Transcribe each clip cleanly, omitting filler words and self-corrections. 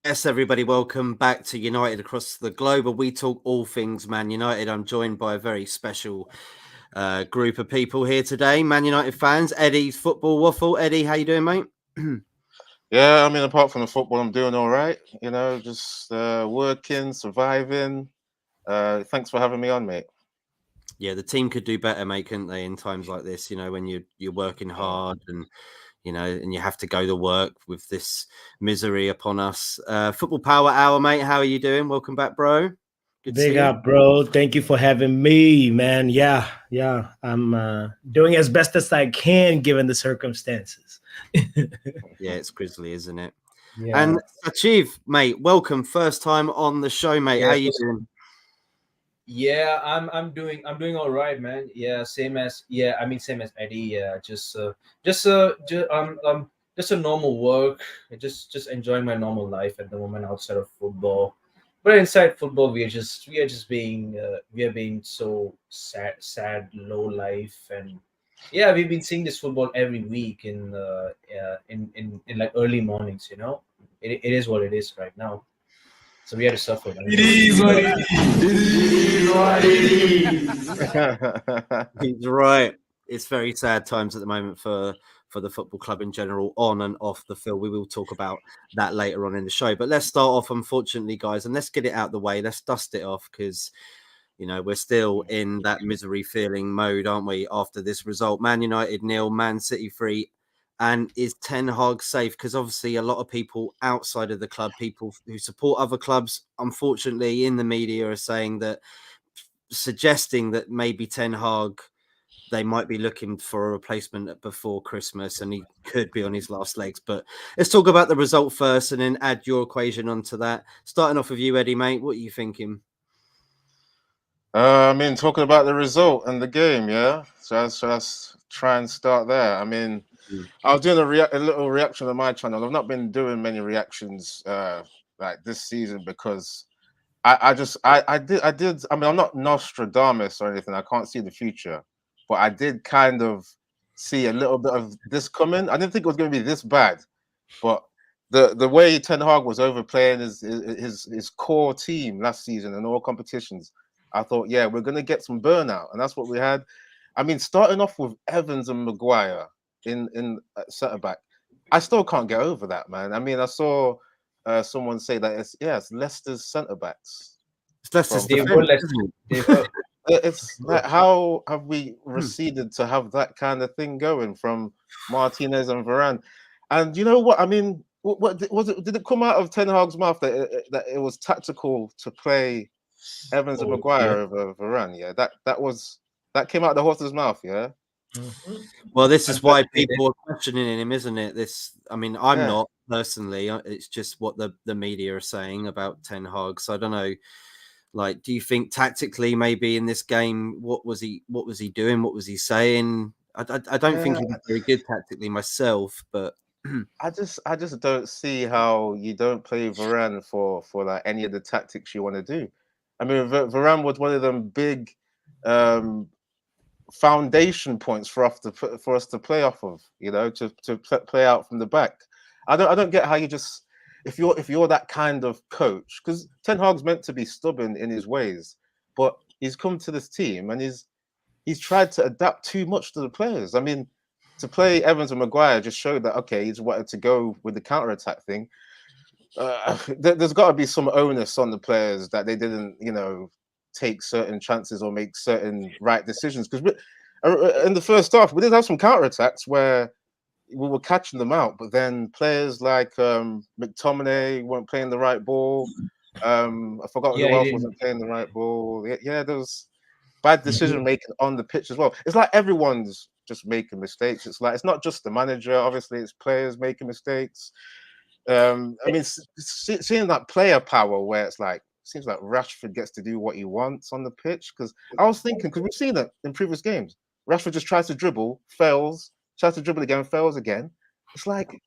Yes, everybody, welcome back to United Across the Globe, where we talk all things Man United. I'm joined by a very special group of people here today, Man United fans. Eddie's Football Waffle. Eddie, how you doing, mate? Yeah, I mean, apart from the football, I'm doing all right. You know, just working, surviving. Thanks for having me on, mate. Yeah, the team could do better, mate, couldn't they, in times like this, you know, when you're working hard and, you know, and you have to go to work with this misery upon us. Football Power Hour, mate, how are you doing? Welcome back, bro. Good Big up, bro. Thank you for having me, man. Yeah. I'm doing as best as I can given the circumstances. Yeah, it's grisly, isn't it? Yeah. And Achieve, mate, welcome. First time on the show, mate. Yeah, how you doing? Yeah, I'm doing all right, man. Yeah, same as Eddie. Yeah, just a normal work. Just enjoying my normal life at the moment outside of football. But inside football, we are being so sad, low life, and yeah, we've been seeing this football every week in like early mornings. You know, it is what it is right now. So we had to suffer. Man. It is what it is. It is what it is. He's right. It's very sad times at the moment for the football club in general, on and off the field. We will talk about that later on in the show. But let's start off, unfortunately, guys, and let's get it out of the way. Let's dust it off because, you know, we're still in that misery feeling mode, aren't we, after this result? Man United 0, Man City 3. And is Ten Hag safe? Because obviously a lot of people outside of the club, people who support other clubs, unfortunately in the media are saying that, suggesting that maybe Ten Hag, they might be looking for a replacement before Christmas and he could be on his last legs. But let's talk about the result first and then add your equation onto that. Starting off with you, Eddie, mate, what are you thinking? I mean, talking about the result and the game, yeah? So let's try and start there. I mean, I was doing a little reaction on my channel. I've not been doing many reactions like this season because I did. I mean, I'm not Nostradamus or anything. I can't see the future, but I did kind of see a little bit of this coming. I didn't think it was going to be this bad, but the way Ten Hag was overplaying his core team last season in all competitions, I thought, yeah, we're going to get some burnout, and that's what we had. I mean, starting off with Evans and Maguire in centre back, I still can't get over that, man. I mean, I saw someone say that it's Leicester's centre backs. It's Leicester's It's like, how have we receded to have that kind of thing going from Martinez and Varane? And you know what? I mean, what was it? Did it come out of Ten Hag's mouth that it was tactical to play Evans and Maguire over Varane? Yeah, that came out of the horse's mouth. Yeah. Mm-hmm. Well, this is why people are questioning him, isn't it? I mean, I'm not personally. It's just what the media are saying about Ten Hag. So I don't know. Like, do you think tactically, maybe in this game, what was he doing? What was he saying? I don't think he was very good tactically myself, but I just don't see how you don't play Varane for like any of the tactics you want to do. I mean, Varane was one of them big foundation points for us to play off of, you know, to play out from the back. I don't get how you just, if you're that kind of coach, because Ten Hag's meant to be stubborn in his ways, but he's come to this team and he's tried to adapt too much to the players. I mean, to play Evans and Maguire just showed that, okay, he's wanted to go with the counter-attack thing. There's got to be some onus on the players that they didn't, you know, take certain chances or make certain right decisions. Because in the first half, we did have some counter-attacks where we were catching them out, but then players like McTominay weren't playing the right ball. I forgot who else wasn't playing the right ball. Yeah, there was bad decision making on the pitch as well. It's like everyone's just making mistakes. It's like, it's not just the manager. Obviously, it's players making mistakes. I mean, seeing that player power where it's like, seems like Rashford gets to do what he wants on the pitch. Because I was thinking, because we've seen it in previous games, Rashford just tries to dribble, fails, tries to dribble again, fails again. It's like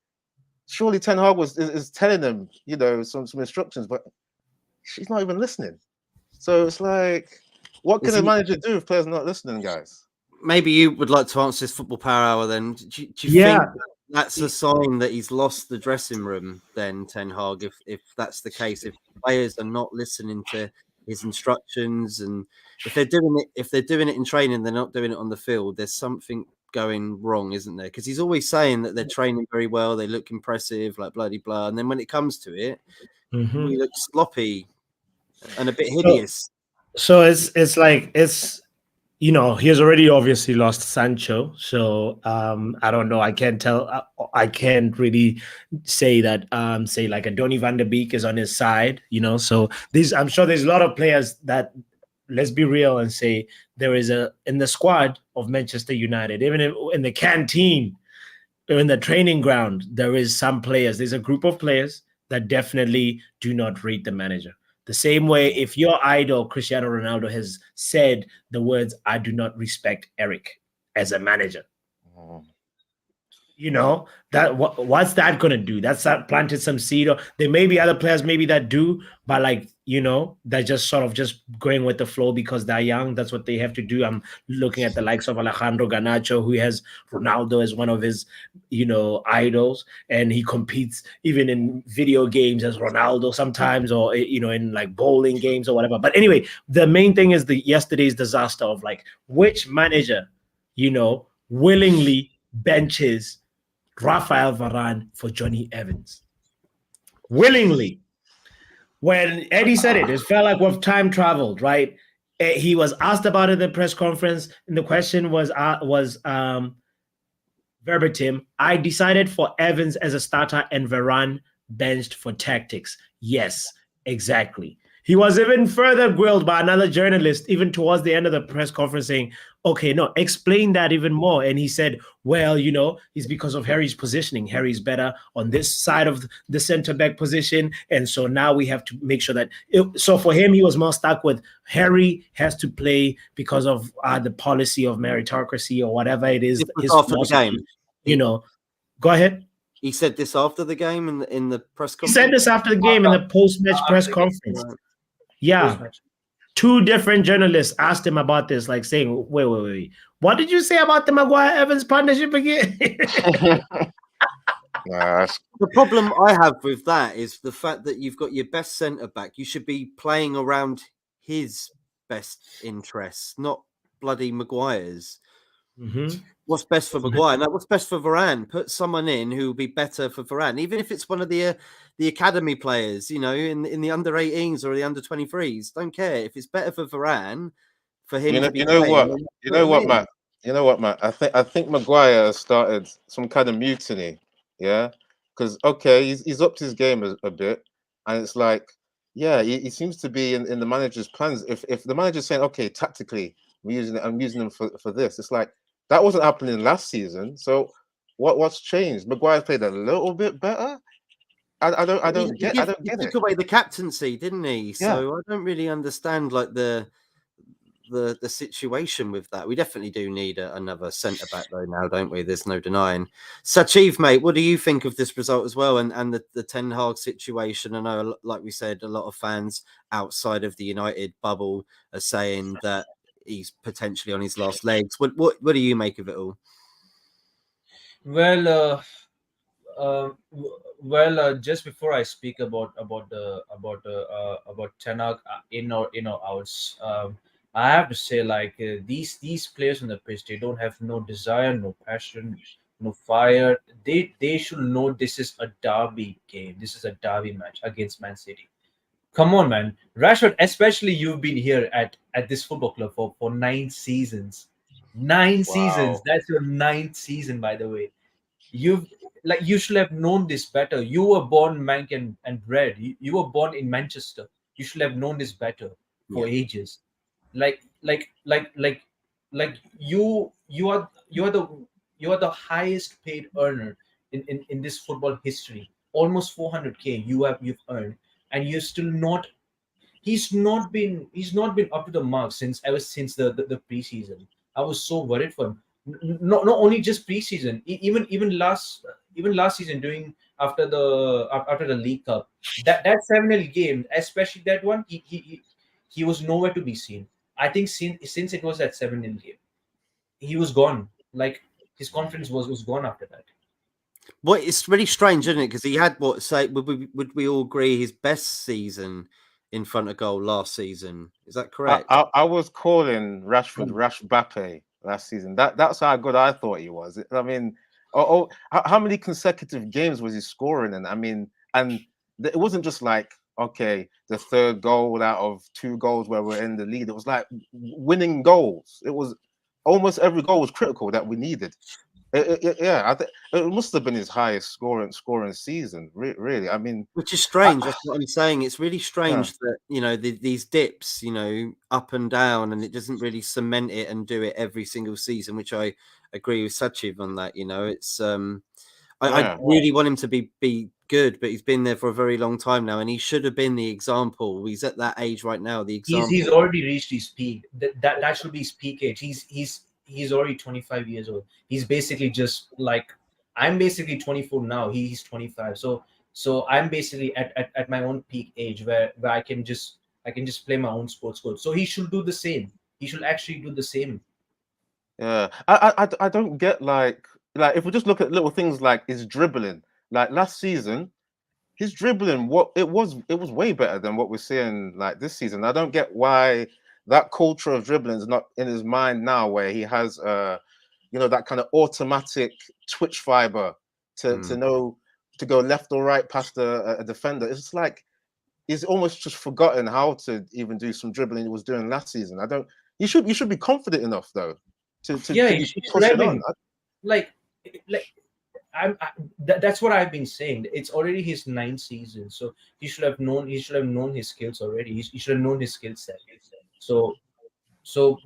surely Ten Hag is telling them, you know, some instructions, but she's not even listening. So it's like, what can a manager do if players are not listening, guys? Maybe you would like to answer this football power hour then. Do you Yeah. think that's a sign that he's lost the dressing room then, Ten Hag, if that's the case, if players are not listening to his instructions, and if they're doing it in training, they're not doing it on the field, there's something going wrong, isn't there? Because he's always saying that they're training very well, they look impressive, like bloody blah, and then when it comes to it, we look sloppy and a bit hideous. So it's like you know, he has already obviously lost Sancho. So I don't know. I can't tell. I can't really say that. Say like a Donny van de Beek is on his side. You know, so I'm sure there's a lot of players that. Let's be real and say there is in the squad of Manchester United, even in the canteen, in the training ground, there is some players. There's a group of players that definitely do not rate the manager. The same way, if your idol Cristiano Ronaldo has said the words, "I do not respect Eric as a manager," you know that what's that gonna do? That's planted some seed. Or there may be other players maybe that do, but like you know, they're just sort of just going with the flow because they're young. That's what they have to do. I'm looking at the likes of Alejandro Garnacho, who has Ronaldo as one of his, you know, idols, and he competes even in video games as Ronaldo sometimes, or you know, in like bowling games or whatever. But anyway, the main thing is the yesterday's disaster of like which manager, you know, willingly benches Rafael Varane for Johnny Evans. Willingly. When Eddie said it felt like we've time traveled, right? He was asked about it in the press conference, and the question was verbatim, I decided for Evans as a starter and Varane benched for tactics. Yes, exactly. He was even further grilled by another journalist, even towards the end of the press conference, saying, okay, no, explain that even more. And he said, well, you know, it's because of Harry's positioning. Harry's better on this side of the center back position. And so now we have to make sure that, so for him, he was more stuck with Harry has to play because of the policy of meritocracy or whatever it is. His after the game. You know, go ahead. He said this after the game in the press conference? He said this after the game in the post-match press conference. Yeah. Post-match. Two different journalists asked him about this, like saying, wait. What did you say about the Maguire-Evans partnership again? The problem I have with that is the fact that you've got your best centre-back. You should be playing around his best interests, not bloody Maguire's. Mm-hmm. What's best for Maguire? No, what's best for Varane? Put someone in who will be better for Varane, even if it's one of the academy players, you know, in the under 18s or the under 23s. Don't care if it's better for Varane for him. You know what, Matt? I think Maguire has started some kind of mutiny. Yeah, because okay, he's upped his game a bit, and it's like, yeah, he seems to be in the manager's plans. If the manager's saying, okay, tactically, I'm using them for this, it's like. That wasn't happening last season. So what's changed? Maguire played a little bit better. I don't get it. He took away the captaincy, didn't he? Yeah. So I don't really understand like the situation with that. We definitely do need another centre back though now, don't we? There's no denying. Sachiv, mate, what do you think of this result as well and the Ten Hag situation? I know, like we said, a lot of fans outside of the United bubble are saying that he's potentially on his last legs. What do you make of it all? Well, just before I speak about Ten Hag in or outs, I have to say like these players on the pitch, they don't have no desire, no passion, no fire. They should know this is a derby game. This is a derby match against Man City. Come on, man. Rashford, especially you've been here at this football club for 9 seasons. 9 seasons. That's your 9th season, by the way. You should have known this better. You were born Mank and bred. You were born in Manchester. You should have known this better for ages. Like you are the highest paid earner in this football history. Almost 400K you've earned. And you're still not. He's not been up to the mark ever since the preseason. I was so worried for him. not only just preseason, even last season doing after the League Cup, that 7-0 game, especially that one, he was nowhere to be seen. I think since it was that 7-0 game, he was gone. Like his confidence was gone after that. Well, it's really strange, isn't it? Because he had would we all agree his best season in front of goal last season? Is that correct? I was calling Rashford Rash Bappe last season. That's how good I thought he was. I mean, how many consecutive games was he scoring? And I mean, and it wasn't just like, okay, the third goal out of 2 goals where we're in the lead. It was like winning goals. It was almost every goal was critical that we needed. Yeah, it must have been his highest scoring season. Really, I mean, which is strange. That's what I'm saying. It's really strange that these dips, up and down, and it doesn't really cement it and do it every single season. Which I agree with Sachiv on that. It's I really want him to be good, but he's been there for a very long time now, and he should have been the example. He's at that age right now. The example. He's already reached his peak. That should be his peak age. He's already 25 years old. He's basically just like, I'm basically 24 now. He's 25. So I'm basically at my own peak age where I can just play my own sports code. So he should do the same. He should actually do the same. Yeah, I don't get like if we just look at little things like his dribbling. Like last season, his dribbling, it was way better than what we're seeing like this season. I don't get why that culture of dribbling is not in his mind now, where he has that kind of automatic twitch fiber to know to go left or right past a defender. It's like he's almost just forgotten how to even do some dribbling he was doing last season. You should be confident enough though to push it on. That's what I've been saying. It's already his 9th season, so he should have known his skills already. He should have known his skill set. So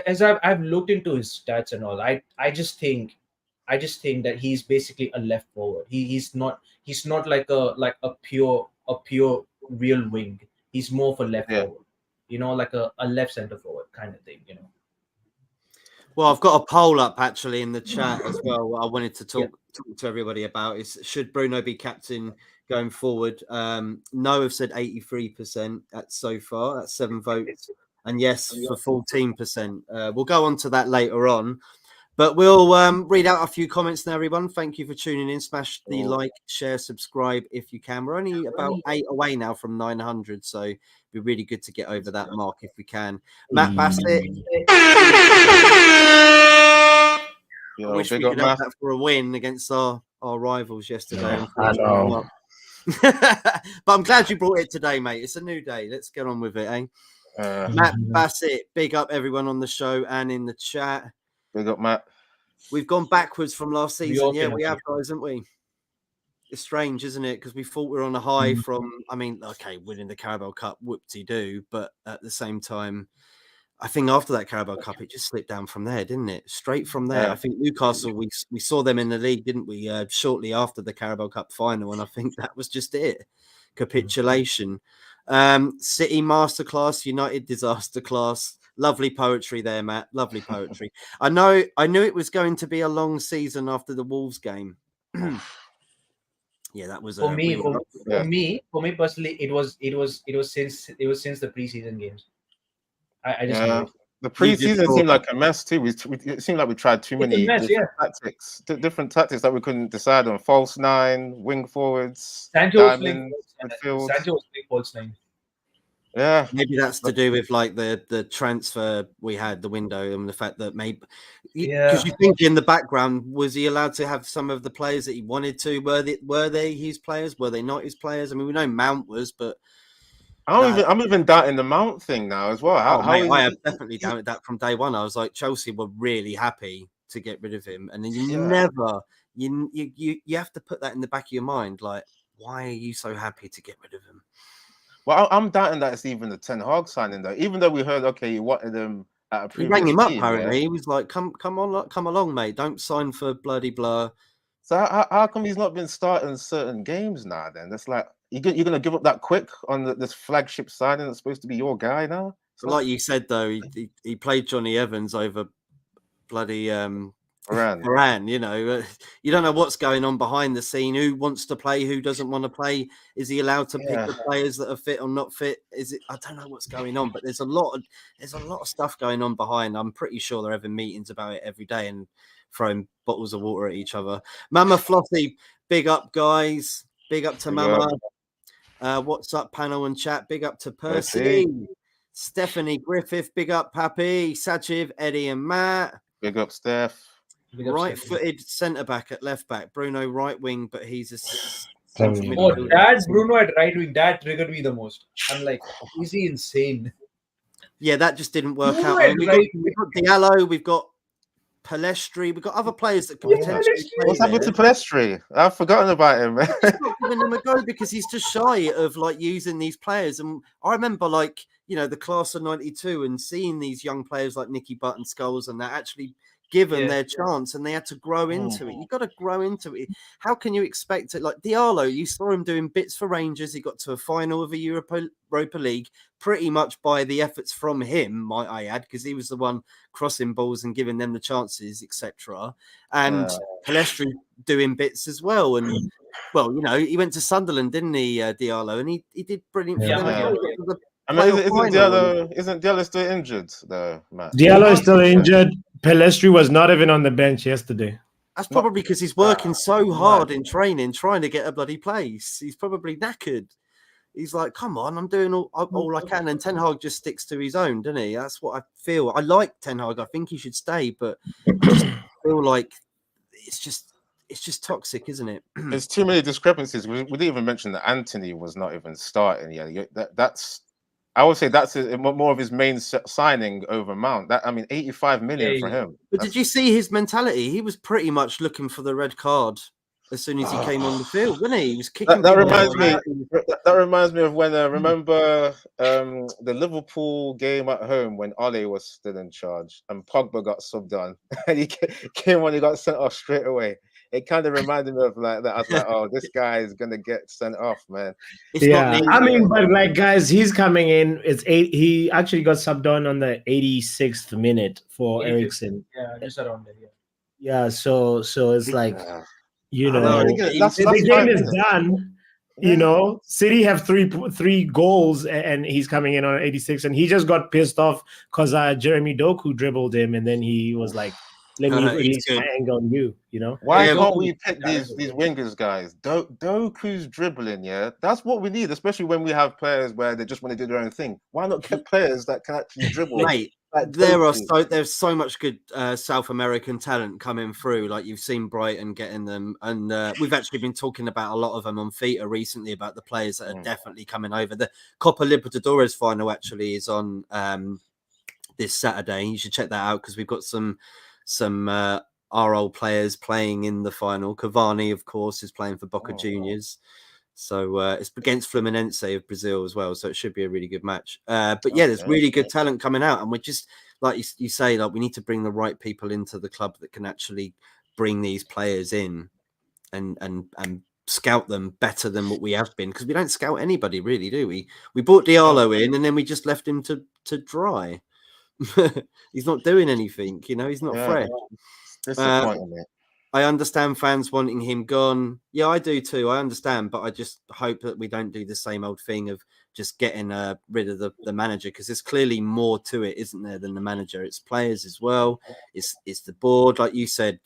as I've looked into his stats and all, I just think that he's basically a left forward. He's not like a pure real wing. He's more of a left forward, like a left center forward kind of thing, Well, I've got a poll up actually in the chat as well. I wanted to talk to everybody about is, should Bruno be captain going forward? No have said 83% so far. That's 7 votes. And yes for 14%. We'll go on to that later on. But we'll read out a few comments now, everyone. Thank you for tuning in. Smash the like, share, subscribe if you can. We're only about 8 away now from 900, so it'd be really good to get over that mark if we can. Matt Bassett. I wish we could have that for a win against our rivals yesterday. I know. But I'm glad you brought it today, mate. It's a new day. Let's get on with it, eh? Matt Bassett, big up everyone on the show and in the chat. Big up, Matt. We've gone backwards from last season. Yeah, we have, guys, haven't we? It's strange, isn't it? Because we thought we were on a high from, winning the Carabao Cup, whoop-de-doo. But at the same time, I think after that Carabao Cup, it just slipped down from there, didn't it? Straight from there. Yeah. I think Newcastle, we saw them in the league, didn't we? Shortly after the Carabao Cup final. And I think that was just it. Capitulation. City masterclass, United disaster class. Lovely poetry there, Matt. Lovely poetry. I knew it was going to be a long season after the Wolves game. Yeah, that was for me personally. It was since the preseason games. I just know it. The preseason seemed like a mess too. It seemed like we tried too many tactics, different tactics that we couldn't decide on. False 9, wing forwards, Sancho was playing false 9. Yeah, maybe that's to do with like the transfer we had, the window, and the fact that maybe because you think in the background, was he allowed to have some of the players that he wanted to? Were they his players? Were they not his players? I mean, we know Mount was, but I'm even doubting the Mount thing now as well. I have definitely doubted that from day one. I was like, Chelsea were really happy to get rid of him, and then you have to put that in the back of your mind, like, why are you so happy to get rid of him? Well, I'm doubting that it's even the Ten Hag signing though. Even though we heard, okay, he wanted him at a previous he rang him up team, apparently. He was like, "Come along, mate. Don't sign for bloody blah." So how come he's not been starting certain games now? Then that's like you're going to give up that quick on this flagship signing that's supposed to be your guy now. So like you said though, he played Johnny Evans over bloody Iran. Iran, you know, you don't know what's going on behind the scene. Who wants to play? Who doesn't want to play? Is he allowed to pick the players that are fit or not fit? Is it? I don't know what's going on, but there's a lot of stuff going on behind. I'm pretty sure they're having meetings about it every day and throwing bottles of water at each other. Mama Flossie, big up, guys. Big up to Mama. What's up, panel and chat? Big up to Percy. Stephanie Griffith, big up, Pappy. Sachiv, Eddie, and Matt. Big up, Steph. Right-footed centre back at left back. Bruno right wing, but he's a that Bruno at right wing, that triggered me the most. I'm like, is he insane? Yeah, that just didn't work out. I mean, we've got Diallo, we've got Palestri, we've got other players that could potentially play. What's happened to Palestri? I've forgotten about him, man. Not giving him a go because he's just shy of like using these players. And I remember, like, you know, the class of '92 and seeing these young players like Nicky Butt and Skulls and that actually given their chance, and they had to grow into it. You've got to grow into it. How can you expect it? Like Diallo, you saw him doing bits for Rangers. He got to a final of a Europa League pretty much by the efforts from him, might I add, because he was the one crossing balls and giving them the chances, etc. And Palestri doing bits as well. And well, you know, he went to Sunderland, didn't he, Diallo? And he did brilliant for them. I mean, isn't Diallo still injured though, Matt? Diallo is still injured. Palestri was not even on the bench yesterday. That's probably because he's working so hard in training, trying to get a bloody place. He's probably knackered. He's like, come on, I'm doing all I can. And Ten Hag just sticks to his own, doesn't he? That's what I feel. I like Ten Hag. I think he should stay, but I just feel like it's just toxic, isn't it? There's too many discrepancies. We didn't even mention that Anthony was not even starting. Yeah, that's. I would say that's more of his main signing over Mount. That, I mean, 85 million for him. But did you see his mentality? He was pretty much looking for the red card as soon as he came on the field, wasn't he? He was kicking. That reminds me. That reminds me of when remember the Liverpool game at home when Ole was still in charge and Pogba got subbed on and he came on. He got sent off straight away. It kind of reminded me of like that. I was like, oh, this guy is gonna get sent off, man. I mean, but like, guys, he's coming in. He actually got subbed on the 86th minute for Ericsson. Yeah, just around there. Yeah, so it's like, you know, the game is done. You know, City have three goals, and he's coming in on 86, and he just got pissed off because Jeremy Doku dribbled him, and then he was like, let me release my anger on you, you know? Why can't we pick these wingers, guys? Doku's dribbling, yeah? That's what we need, especially when we have players where they just want to do their own thing. Why not get players that can actually dribble? Mate, there's so much good South American talent coming through. Like you've seen Brighton getting them, and we've actually been talking about a lot of them on Theta recently about the players that are definitely coming over. The Copa Libertadores final actually is on this Saturday. You should check that out because we've got some our old players playing in the final. Cavani, of course, is playing for Boca Juniors. So it's against Fluminense of Brazil as well. So it should be a really good match. But yeah, there's really good talent coming out. And we're just, like you say, like we need to bring the right people into the club that can actually bring these players in and scout them better than what we have been. Because we don't scout anybody really, do we? We brought Diallo in and then we just left him to dry. He's not doing anything, you know, he's not fresh. I understand fans wanting him gone. Yeah, I do too. I understand, but I just hope that we don't do the same old thing of just getting rid of the manager, because there's clearly more to it, isn't there, than the manager? It's players as well. It's the board, like you said,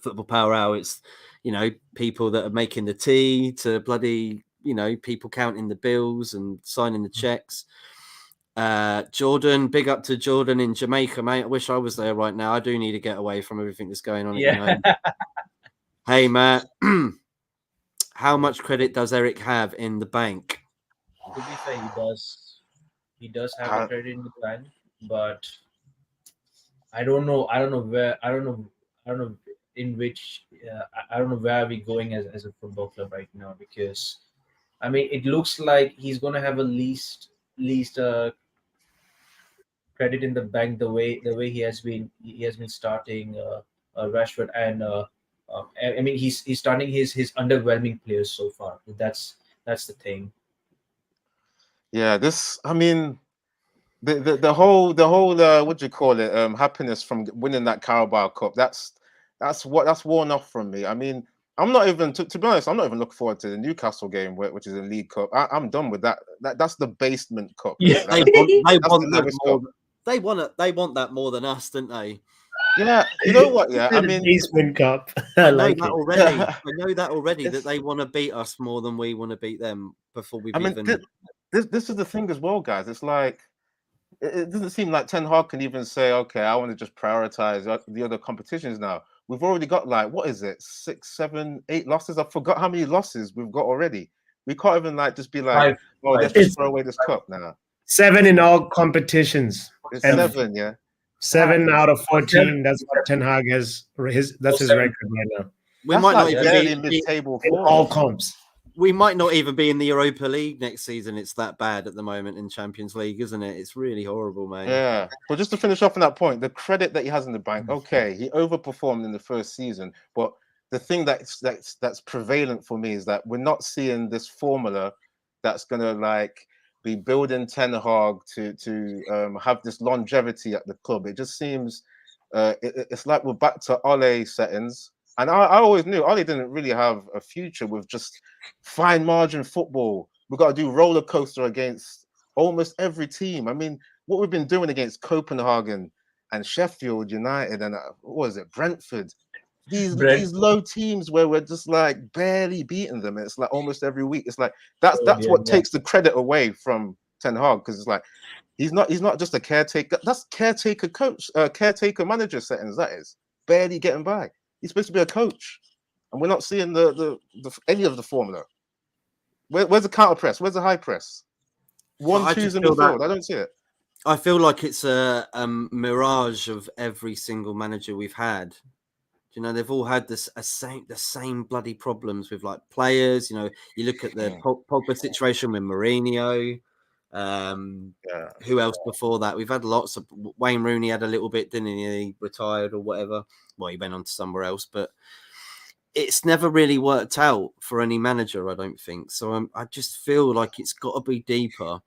Football Power Hour. It's, you know, people that are making the tea to bloody, you know, people counting the bills and signing the checks. Jordan, big up to Jordan in Jamaica, mate. I wish I was there right now. I do need to get away from everything that's going on. Yeah. Hey, Matt, how much credit does Eric have in the bank? To be fair, he does. He does have a credit in the bank, but I don't know where. I don't know in which. I don't know where are we going as a football club right now, because I mean it looks like he's gonna have a least credit in the bank the way he has been starting Rashford and I mean he's starting his underwhelming players so far. That's the thing. Yeah, I mean, the whole what do you call it? Happiness from winning that Carabao Cup. That's worn off from me. I mean, I'm not even to be honest. I'm not even looking forward to the Newcastle game, which is a League Cup. I'm done with that. That's the basement cup. Yeah. Isn't it? They That's want the that lowest more. cup. They want that more than us, don't they? Yeah, you know what? Yeah, I mean, basement cup. I I know like that it. already. I know that already. That It's- they want to beat us more than we want to beat them before we've I mean, even. this is the thing as well, guys. It's like it doesn't seem like Ten Hag can even say, okay, I want to just prioritize the other competitions now. We've already got like, what is it, 6, 7, 8 losses? I forgot how many losses we've got already. We can't even like just be like, Five. oh, let's It's just throw away this cup now. 7 in all competitions. It's And 7, yeah. 7 out of Seven. 14. That's what Ten Hag has. That's his 7. record right now We That's might not like even barely be. mid-table in form. all comps. We might not even be in the Europa League next season. It's that bad at the moment in Champions League, isn't it? It's really horrible, mate. Yeah, but just to finish off on that point, the credit that he has in the bank, okay, he overperformed in the first season, but the thing that's prevalent for me is that we're not seeing this formula that's gonna like be building Ten Hag to have this longevity at the club. It just seems it's like we're back to Ole settings, and I always knew Ole didn't really have a future with just fine margin football. We've got to do roller coaster against almost every team. I mean, what we've been doing against Copenhagen and Sheffield United and what was it, Brentford? These low teams where we're just like barely beating them. It's like almost every week. It's like that's what takes the credit away from Ten Hag, because it's like he's not just a caretaker. That's caretaker coach, caretaker manager settings. That is barely getting by. He's supposed to be a coach, and we're not seeing the any of the formula. Where's the counter press? Where's the high press? I 1-2s just in feel that midfield. I don't see it. I feel like it's a mirage of every single manager we've had. You know, they've all had the same bloody problems with like players. You know, you look at the Pogba situation with Mourinho. Who else before that? We've had lots of. Wayne Rooney had a little bit, didn't he? He retired or whatever. Well, he went on to somewhere else, but it's never really worked out for any manager, I don't think. So I just feel like it's got to be deeper.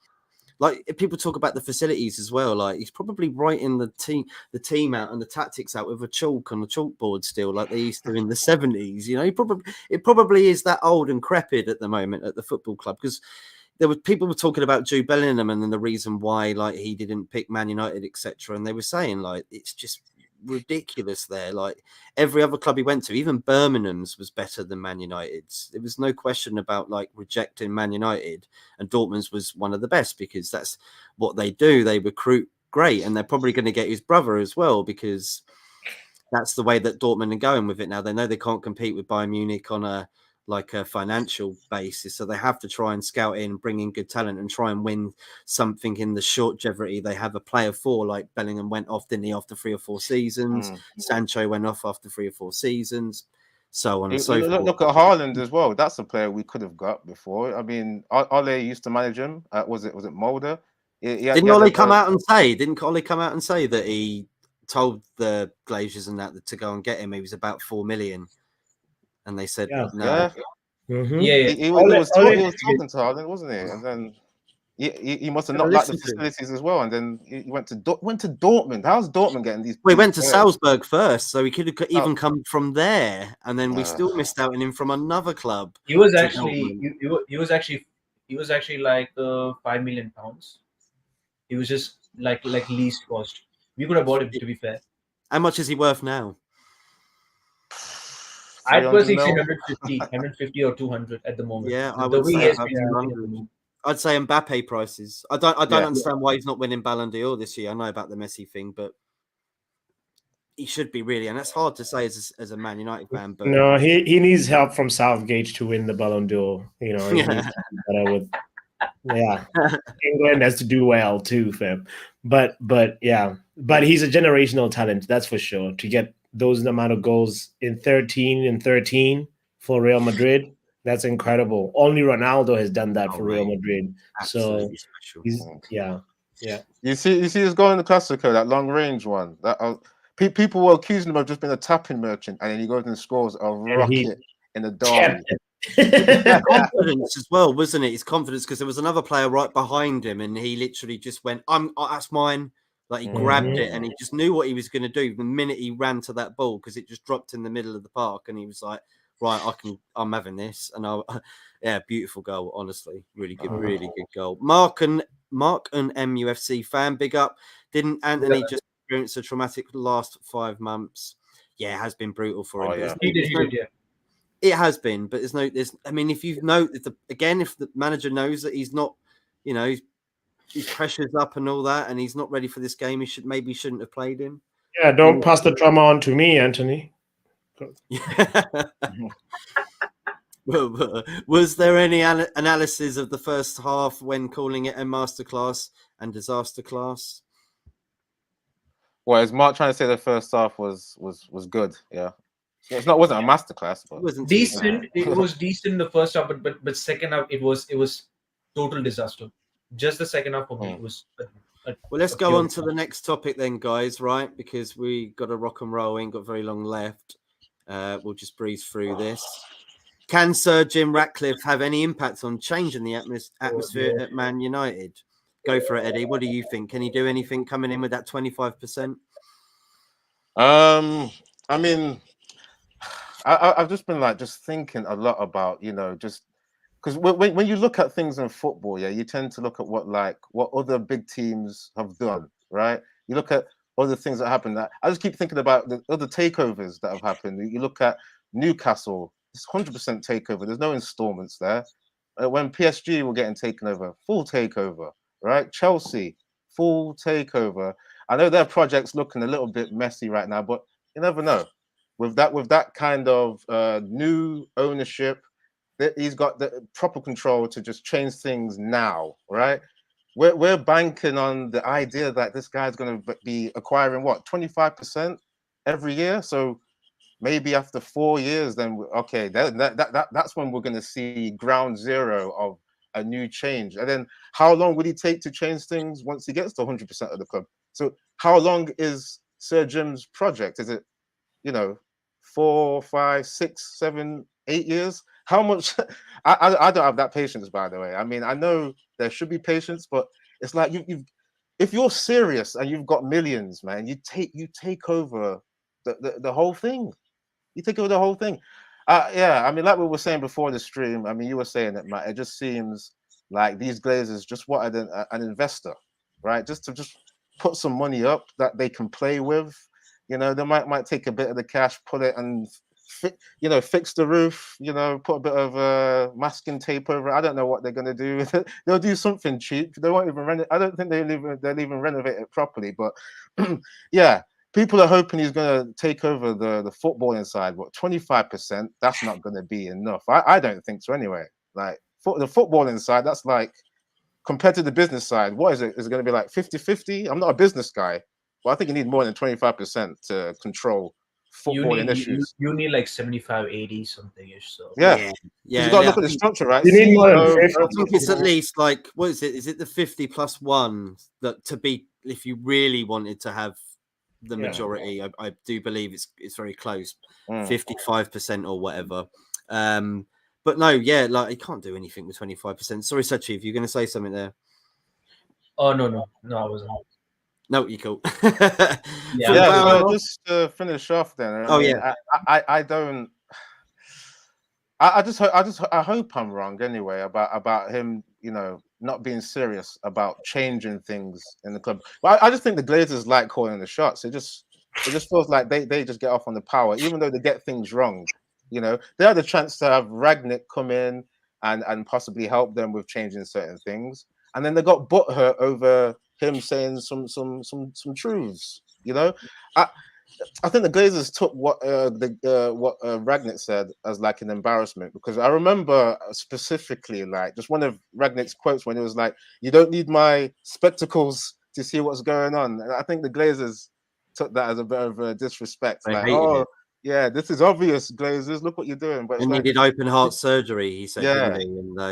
Like if people talk about the facilities as well, like he's probably writing the team out and the tactics out with a chalk on the chalkboard still, like they used to in the 70s. You know, it probably is that old and decrepit at the moment at the football club, because people were talking about Jude Bellingham and then the reason why like he didn't pick Man United, etc. And they were saying like it's just ridiculous there. Like every other club he went to, even Birmingham's was better than Man United's. There was no question about like rejecting Man United, and Dortmund's was one of the best because that's what they do. They recruit great, and they're probably going to get his brother as well, because that's the way that Dortmund are going with it now. They know they can't compete with Bayern Munich on a financial basis, so they have to try and scout in, bring in good talent, and try and win something in the short longevity they have a player for. Like Bellingham went off, didn't he, after 3 or 4 seasons? Sancho went off after 3 or 4 seasons, so on and so forth. Look at Haaland as well. That's a player we could have got before. I mean, Ole used to manage him. Was it Mulder? Didn't Ole come out and say? Didn't Ole come out and say that he told the Glaziers and that to go and get him? He was about 4 million. And they said no. Yeah. Mm-hmm. He was talking to Haaland, wasn't he? And then he must have not liked the facilities as well. And then he went to Dortmund. How's Dortmund getting these? We went to Salzburg first, so he could have even come from there, and then we still missed out on him from another club. He was actually he was actually like £5 million. He was just like least cost. We could have bought him, to be fair. How much is he worth now? I'd personally say 150 or 200 at the moment. Yeah, I would say about 200. I'd say Mbappe prices. I don't understand why he's not winning Ballon d'Or this year. I know about the Messi thing, but he should be really, and that's hard to say as a Man United fan. But no, he needs help from Southgate to win the Ballon d'Or. You know, he needs to do better with. Yeah, England has to do well too, fam. But yeah, but he's a generational talent, that's for sure. To get those amount of goals in 13 for Real Madrid, that's incredible. Only Ronaldo has done that for Real Madrid. Absolutely so special. Yeah. You see his goal in the Classico, that long range one. That people were accusing him of just being a tapping merchant, and then he goes and scores a rocket in the derby. confidence as well, wasn't it? His confidence, because there was another player right behind him, and he literally just went, that's mine." Like he grabbed it, and he just knew what he was going to do the minute he ran to that ball, because it just dropped in the middle of the park, and he was like, "Right, I'm having this." And yeah, beautiful goal, honestly, really good goal. Mark and MUFC fan, big up. Didn't Anthony just experience a traumatic last 5 months? Yeah, it has been brutal for him. Yeah. He did, yeah. It has been, but there's. I mean, if you know, if the manager knows that he's not, his pressure's up and all that, and he's not ready for this game, he shouldn't have played him. Yeah, don't pass the drama on to me, Anthony. Was there any analysis of the first half when calling it a masterclass and disaster class? Well, is Mark trying to say the first half was good? Yeah, so it wasn't a masterclass, but It wasn't decent. It was decent in the first half, but second half it was total disaster. Just the second half for me was. Well, let's go on to the next topic then, guys. Right, because we got to rock and roll. Ain't got very long left. We'll just breeze through this. Can Sir Jim Ratcliffe have any impact on changing the atmosphere at Man United? Go for it, Eddie. What do you think? Can he do anything coming in with that 25%? I mean, I've just been just thinking a lot about, just because when you look at things in football, yeah, you tend to look at what other big teams have done, right? You look at other things that happen. I just keep thinking about the other takeovers that have happened. You look at Newcastle, it's 100% takeover. There's no installments there. When PSG were getting taken over, full takeover, right? Chelsea, full takeover. I know their project's looking a little bit messy right now, but you never know. With that kind of new ownership, he's got the proper control to just change things now, right? We're banking on the idea that this guy's going to be acquiring 25% every year. So maybe after 4 years, then okay, that's when we're going to see ground zero of a new change. And then how long would he take to change things once he gets to 100% of the club? So how long is Sir Jim's project? Is it 4, 5, 6, 7, 8 years? How much? I don't have that patience, by the way. I mean, I know there should be patience, but it's like if you're serious and you've got millions, man, you take over the whole thing. You take over the whole thing. Yeah, I mean, like we were saying before the stream, I mean, you were saying it, Matt. It just seems like these Glazers just wanted an investor, right? Just to put some money up that they can play with. They might take a bit of the cash, put it and fix the roof. Put a bit of masking tape over it. I don't know what they're gonna do with it. They'll do something cheap. They won't even rent it. I don't think they'll even renovate it properly. But yeah. People are hoping he's going to take over the footballing side, but 25%, that's not going to be enough. I don't think so anyway. Like, the footballing side, that's like, compared to the business side, what is it? Is it going to be like 50-50? I'm not a business guy, but I think you need more than 25% to control footballing issues. You need like 75, 80 something-ish. So yeah. You got to look at the structure, right? You need more than 50. I think it's at least like, what is it? Is it the 50 plus 1 that to be, if you really wanted to have the majority? I do believe it's very close, 55% or whatever. But no, yeah, like he can't do anything with 25%. Sorry, Sachi, if you're going to say something there. Oh no, I wasn't. No, you cool. Yeah, just to finish off then. I don't. I hope I'm wrong anyway about him, not being serious about changing things in the club. But I just think the Glazers like calling the shots. It just feels like they just get off on the power, even though they get things wrong. They had the chance to have Ragnick come in and possibly help them with changing certain things, and then they got butthurt over him saying some truths. I think the Glazers took what Ragnick said as like an embarrassment, because I remember specifically like just one of Ragnick's quotes when it was like, "You don't need my spectacles to see what's going on." And I think the Glazers took that as a bit of a disrespect. Yeah, this is obvious, Glazers. Look what you're doing. But and he did open heart surgery, he said, didn't he?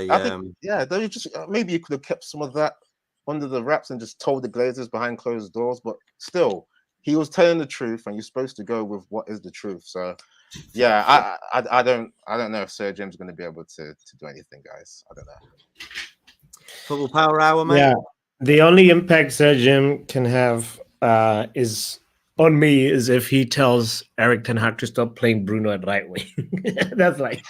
And they just maybe you could have kept some of that under the wraps and just told the Glazers behind closed doors, but still. He was telling the truth, and you're supposed to go with what is the truth. So Yeah, I don't know if Sir Jim's going to be able to do anything, guys. I don't know. Football Power Hour, mate. Yeah, the only impact Sir Jim can have is on me is if he tells Eric Ten Hag to stop playing Bruno at right wing. that's like,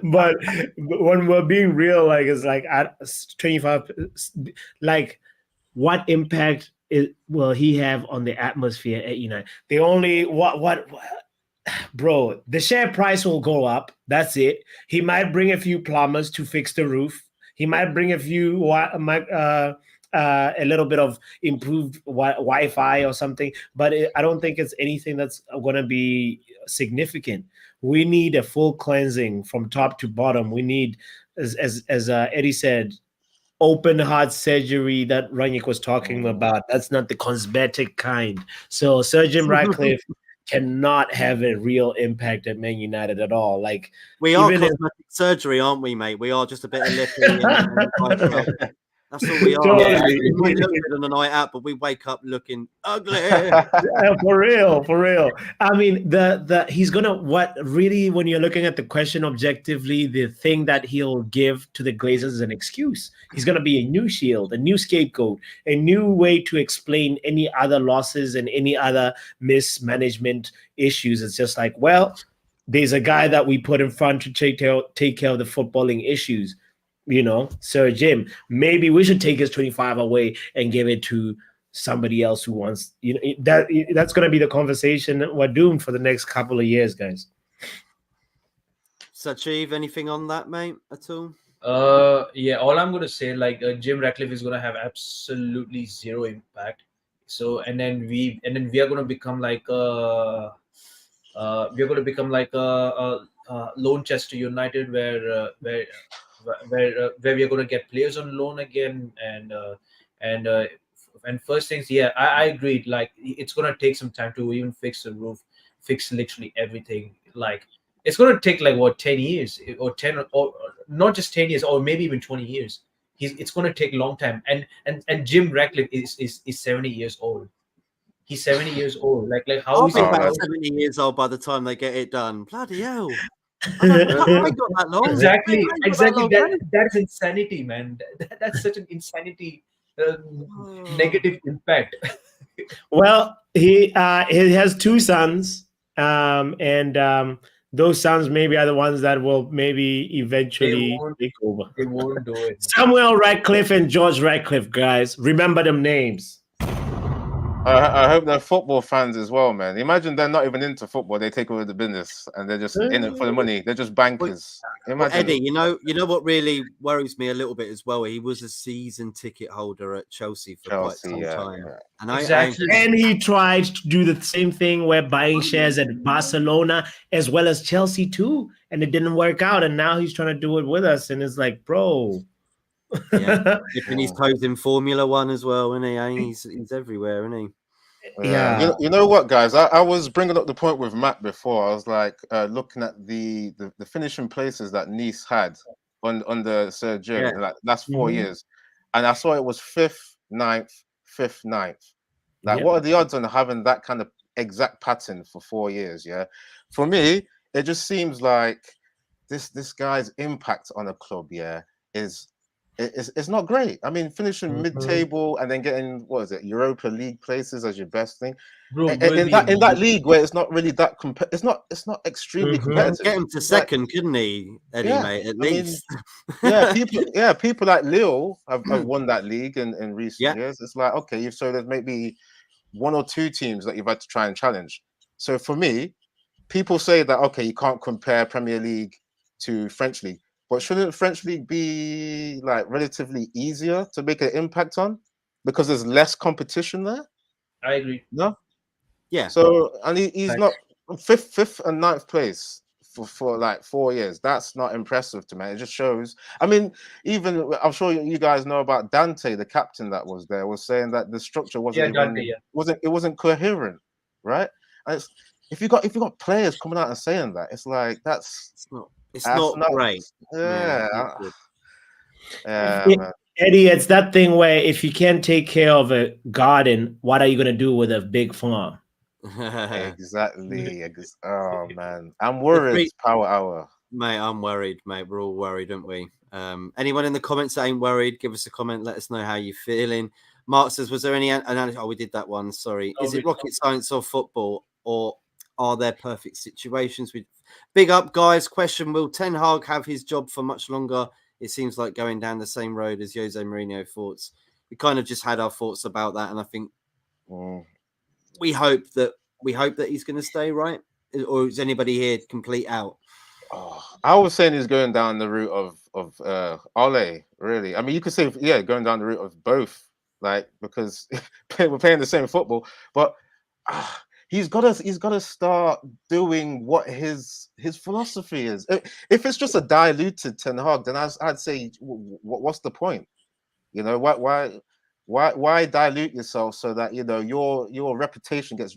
but when we're being real, like it's like at 25, like what impact will he have on the atmosphere at United? The only what bro, the share price will go up. That's it. He might bring a few plumbers to fix the roof. He might bring a few a little bit of improved Wi-Fi or something, but I don't think it's anything that's going to be significant. We need a full cleansing from top to bottom. We need, as Eddie said, open heart surgery that Ranić was talking about. That's not the cosmetic kind. So Sir Jim Ratcliffe cannot have a real impact at Man United at all. Like we are cosmetic surgery, aren't we, mate? We are just a bit of lippy and that's all we are. Totally. We might look good on the night out, but we wake up looking ugly. For real. I mean, he's gonna what really when you're looking at the question objectively, the thing that he'll give to the Glazers is an excuse. He's gonna be a new shield, a new scapegoat, a new way to explain any other losses and any other mismanagement issues. It's just like, well, there's a guy that we put in front to take care of the footballing issues. You know, Sir Jim, maybe we should take his 25 away and give it to somebody else who wants, you know, that's going to be the conversation that we're doomed for the next couple of years, guys. Sachiv, anything on that, mate, at all? Yeah, all I'm going to say, like, Jim Ratcliffe is going to have absolutely zero impact. So, and then we are going to become like a Lonchester United, where we are going to get players on loan again, and first things, yeah, I agreed. Like, it's going to take some time to even fix the roof, fix literally everything. Like, it's going to take like what 10 years or 10 or not just 10 years or maybe even 20 years. It's going to take a long time. And Jim Ratcliffe is 70 years old. He's 70 years old. Like how is it? About 70 years old by the time they get it done. Bloody hell. I got that long. Exactly. That's insanity, man. That's such an insanity negative impact. Well, he has two sons, and those sons maybe are the ones that will maybe eventually take over. They won't do it. Samuel Ratcliffe and George Ratcliffe, guys. Remember them names. I hope they're football fans as well, man. Imagine they're not even into football; they take over the business and they're just in it for the money. They're just bankers. Well, Eddie, you know what really worries me a little bit as well. He was a season ticket holder at Chelsea for quite some time, and and he tried to do the same thing where buying shares at Barcelona as well as Chelsea too, and it didn't work out. And now he's trying to do it with us, and it's like, bro. Yeah, and he's toes in Formula One as well, isn't he? He's everywhere, isn't he? Yeah. You know what, guys? I was bringing up the point with Matt before. I was like looking at the finishing places that Nice had under Sir Jim in like last 4 years, and I saw it was 5th, 9th, 5th, 9th. Like, what are the odds on having that kind of exact pattern for 4 years? Yeah, for me, it just seems like this guy's impact on a club, it's not great. I mean, finishing mid-table and then getting Europa League places as your best thing. Bro, in that league where it's not really that it's not extremely competitive. Get him to second, couldn't he, Eddie, mate? At least. People like Lille have won that league in recent years. It's like, okay, so there's maybe 1 or 2 teams that you've had to try and challenge. So for me, people say that okay, you can't compare Premier League to French League. But shouldn't French League be like relatively easier to make an impact on because there's less competition there? I agree. No? Yeah. So, and he's not 5th and 9th place for like 4 years. That's not impressive to me. It just shows. I mean, even I'm sure you guys know about Dante, the captain that was there, was saying that the structure wasn't wasn't coherent, right? And if you got players coming out and saying that, it's like it's not great. Yeah. Eddie, it's that thing where if you can't take care of a garden, what are you going to do with a big farm? Exactly. Oh man, I'm worried. Power hour. Mate, I'm worried, mate. We're all worried, aren't we? Anyone in the comments that ain't worried, give us a comment. Let us know how you're feeling. Mark says, was there any analysis? Oh, we did that one. Sorry. Is it rocket science or football, or are there perfect situations? Big up, guys. Question: will Ten Hag have his job for much longer? It seems like going down the same road as Jose Mourinho. Thoughts? We kind of just had our thoughts about that, and I think we hope that he's going to stay, right? Or is anybody here complete out? Oh, I was saying he's going down the route of Ole, really. I mean, you could say, yeah, going down the route of both, like, because we're playing the same football, but he's got to start doing what his philosophy is. If it's just a diluted Ten Hag, then I'd say, what's the point? You know, why dilute yourself so that, you know, your reputation gets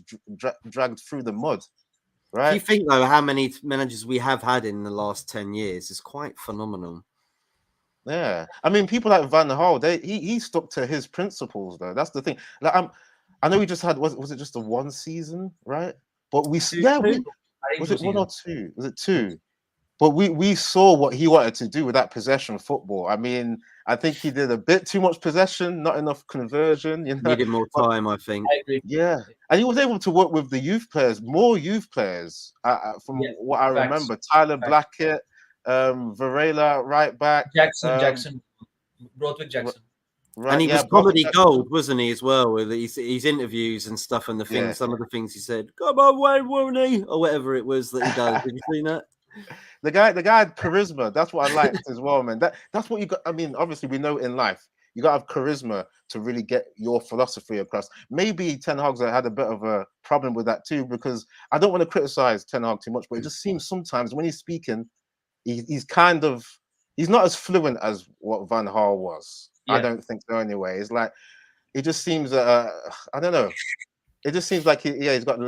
dragged through the mud? Right. Do you think, though, how many managers we have had in the last 10 years is quite phenomenal? Yeah. I mean, people like Van Gaal, he stuck to his principles, though. That's the thing. Like, I know we just had, was it just a one season, right? But was it 1 or 2? Was it 2? But we saw what he wanted to do with that possession football. I mean, I think he did a bit too much possession, not enough conversion. You know, needed more time, I think. Yeah, and he was able to work with the youth players, more youth players. From what I remember, Tyler Blackett, Varela, right back, Jackson, Broadwick Jackson. Right, and he was comedy gold, wasn't he, as well, with his interviews and stuff, and the things, some of the things he said, "Come on, Wayne Rooney," or whatever it was that he does. Have you seen that? The guy had charisma. That's what I liked as well, man. That's what you got. I mean, obviously, we know in life you got to have charisma to really get your philosophy across. Maybe Ten Hag's had a bit of a problem with that too, because I don't want to criticize Ten Hag too much, but it just seems sometimes when he's speaking, he's not as fluent as what Van Gaal was. Yeah. I don't think so anyway. It's like, it just seems, I don't know. It just seems like he's got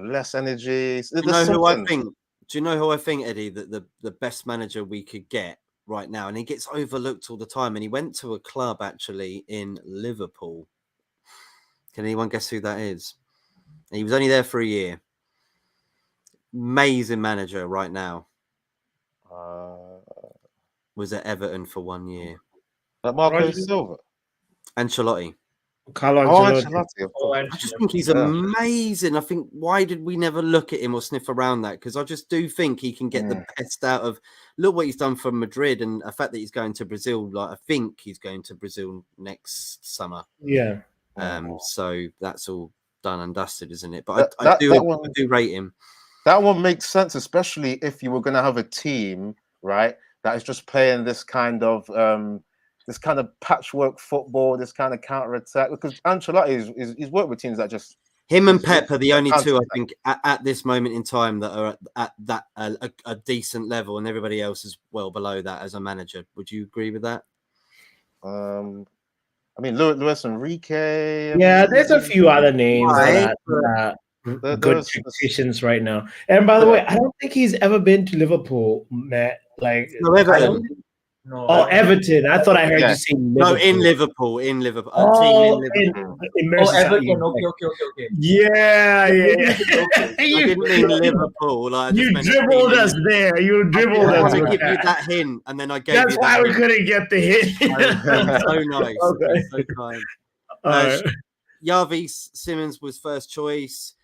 less energy. Do you know who I think? Do you know who I think, Eddie, that the best manager we could get right now, and he gets overlooked all the time, and he went to a club actually in Liverpool. Can anyone guess who that is? And he was only there for a year. Amazing manager right now. Was at Everton for 1 year. Marco Silva. Ancelotti. Ancelotti. I just think he's amazing. I think, why did we never look at him or sniff around that? Because I just do think he can get the best out of, look what he's done for Madrid, and the fact that he's going to Brazil. Like, I think he's going to Brazil next summer. Yeah. So that's all done and dusted, isn't it? But I do rate him. That one makes sense, especially if you were going to have a team, right, that is just playing this kind of patchwork football, this kind of counter-attack, because Ancelotti he's worked with teams that just... Him and Pep are the only two, I think, at this moment in time that are at that a decent level, and everybody else is well below that as a manager. Would you agree with that? I mean, Luis Enrique... there's a few other names that good tacticians right now. And by the way, I don't think he's ever been to Liverpool, Matt. Like, Everton. I thought I heard you say Liverpool. No, in Liverpool. In Liverpool. Everton. Okay. Yeah. I didn't mean Liverpool. You dribbled us there. You dribbled us. I give you that hint, and then I gave you that. That's why we couldn't get the hint. So nice. Okay. So kind. Yavi Simmons was first choice.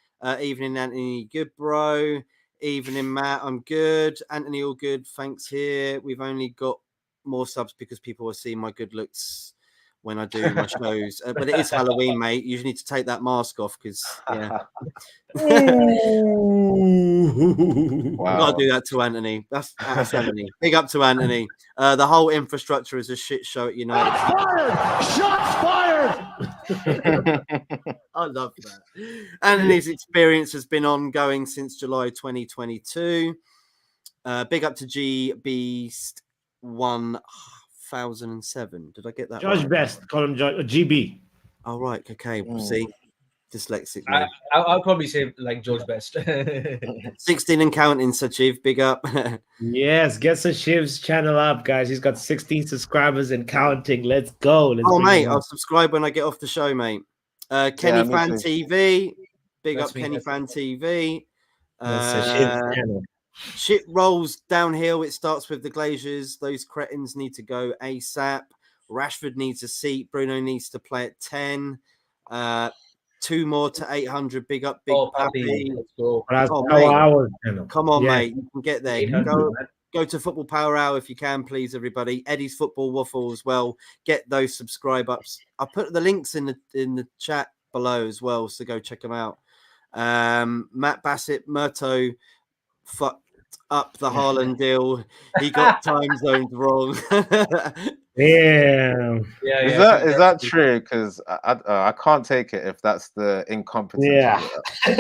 Evening, Anthony. Good, bro. Evening, Matt. I'm good. Anthony, all good. Thanks here. We've only got more subs because people are seeing my good looks when I do my shows. But it is Halloween, mate. You need to take that mask off because, Wow. We've got to do that to Anthony. That's Anthony. Big up to Anthony. The whole infrastructure is a shit show at United. Shots fired! I love that. Anthony's experience has been ongoing since July 2022. Big up to G Beast 1007. Did I get that? George right? Best. Call him GB. Oh, right. Okay. See, dyslexic. I'll probably say like George Best. 16 and counting, Sachiv. Big up. Yes, get Sachiv's channel up, guys. He's got 16 subscribers and counting. Let's go. Mate, I'll subscribe when I get off the show, mate. Kenny Fan TV. Big That's up me, Kenny that's Fan TV. That's a shit channel. Shit rolls downhill. It starts with the Glaziers. Those cretins need to go ASAP. Rashford needs a seat. Bruno needs to play at 10. 2 more to 800. Big up, Big Oh, Pappy. Papi, let's go. That's Oh, Power mate. Hour channel. Come on, Yeah. mate. You can get there. 800, man. Go to Football Power Hour if you can, please, everybody. Eddie's Football Waffle as well. Get those subscribe ups. I'll put the links in the chat below as well, so go check them out. Matt Bassett, Murto fucked up the Haaland deal. He got time zones wrong. Damn. Yeah, Is yeah. that true? Because I can't take it if that's the incompetent. Yeah. He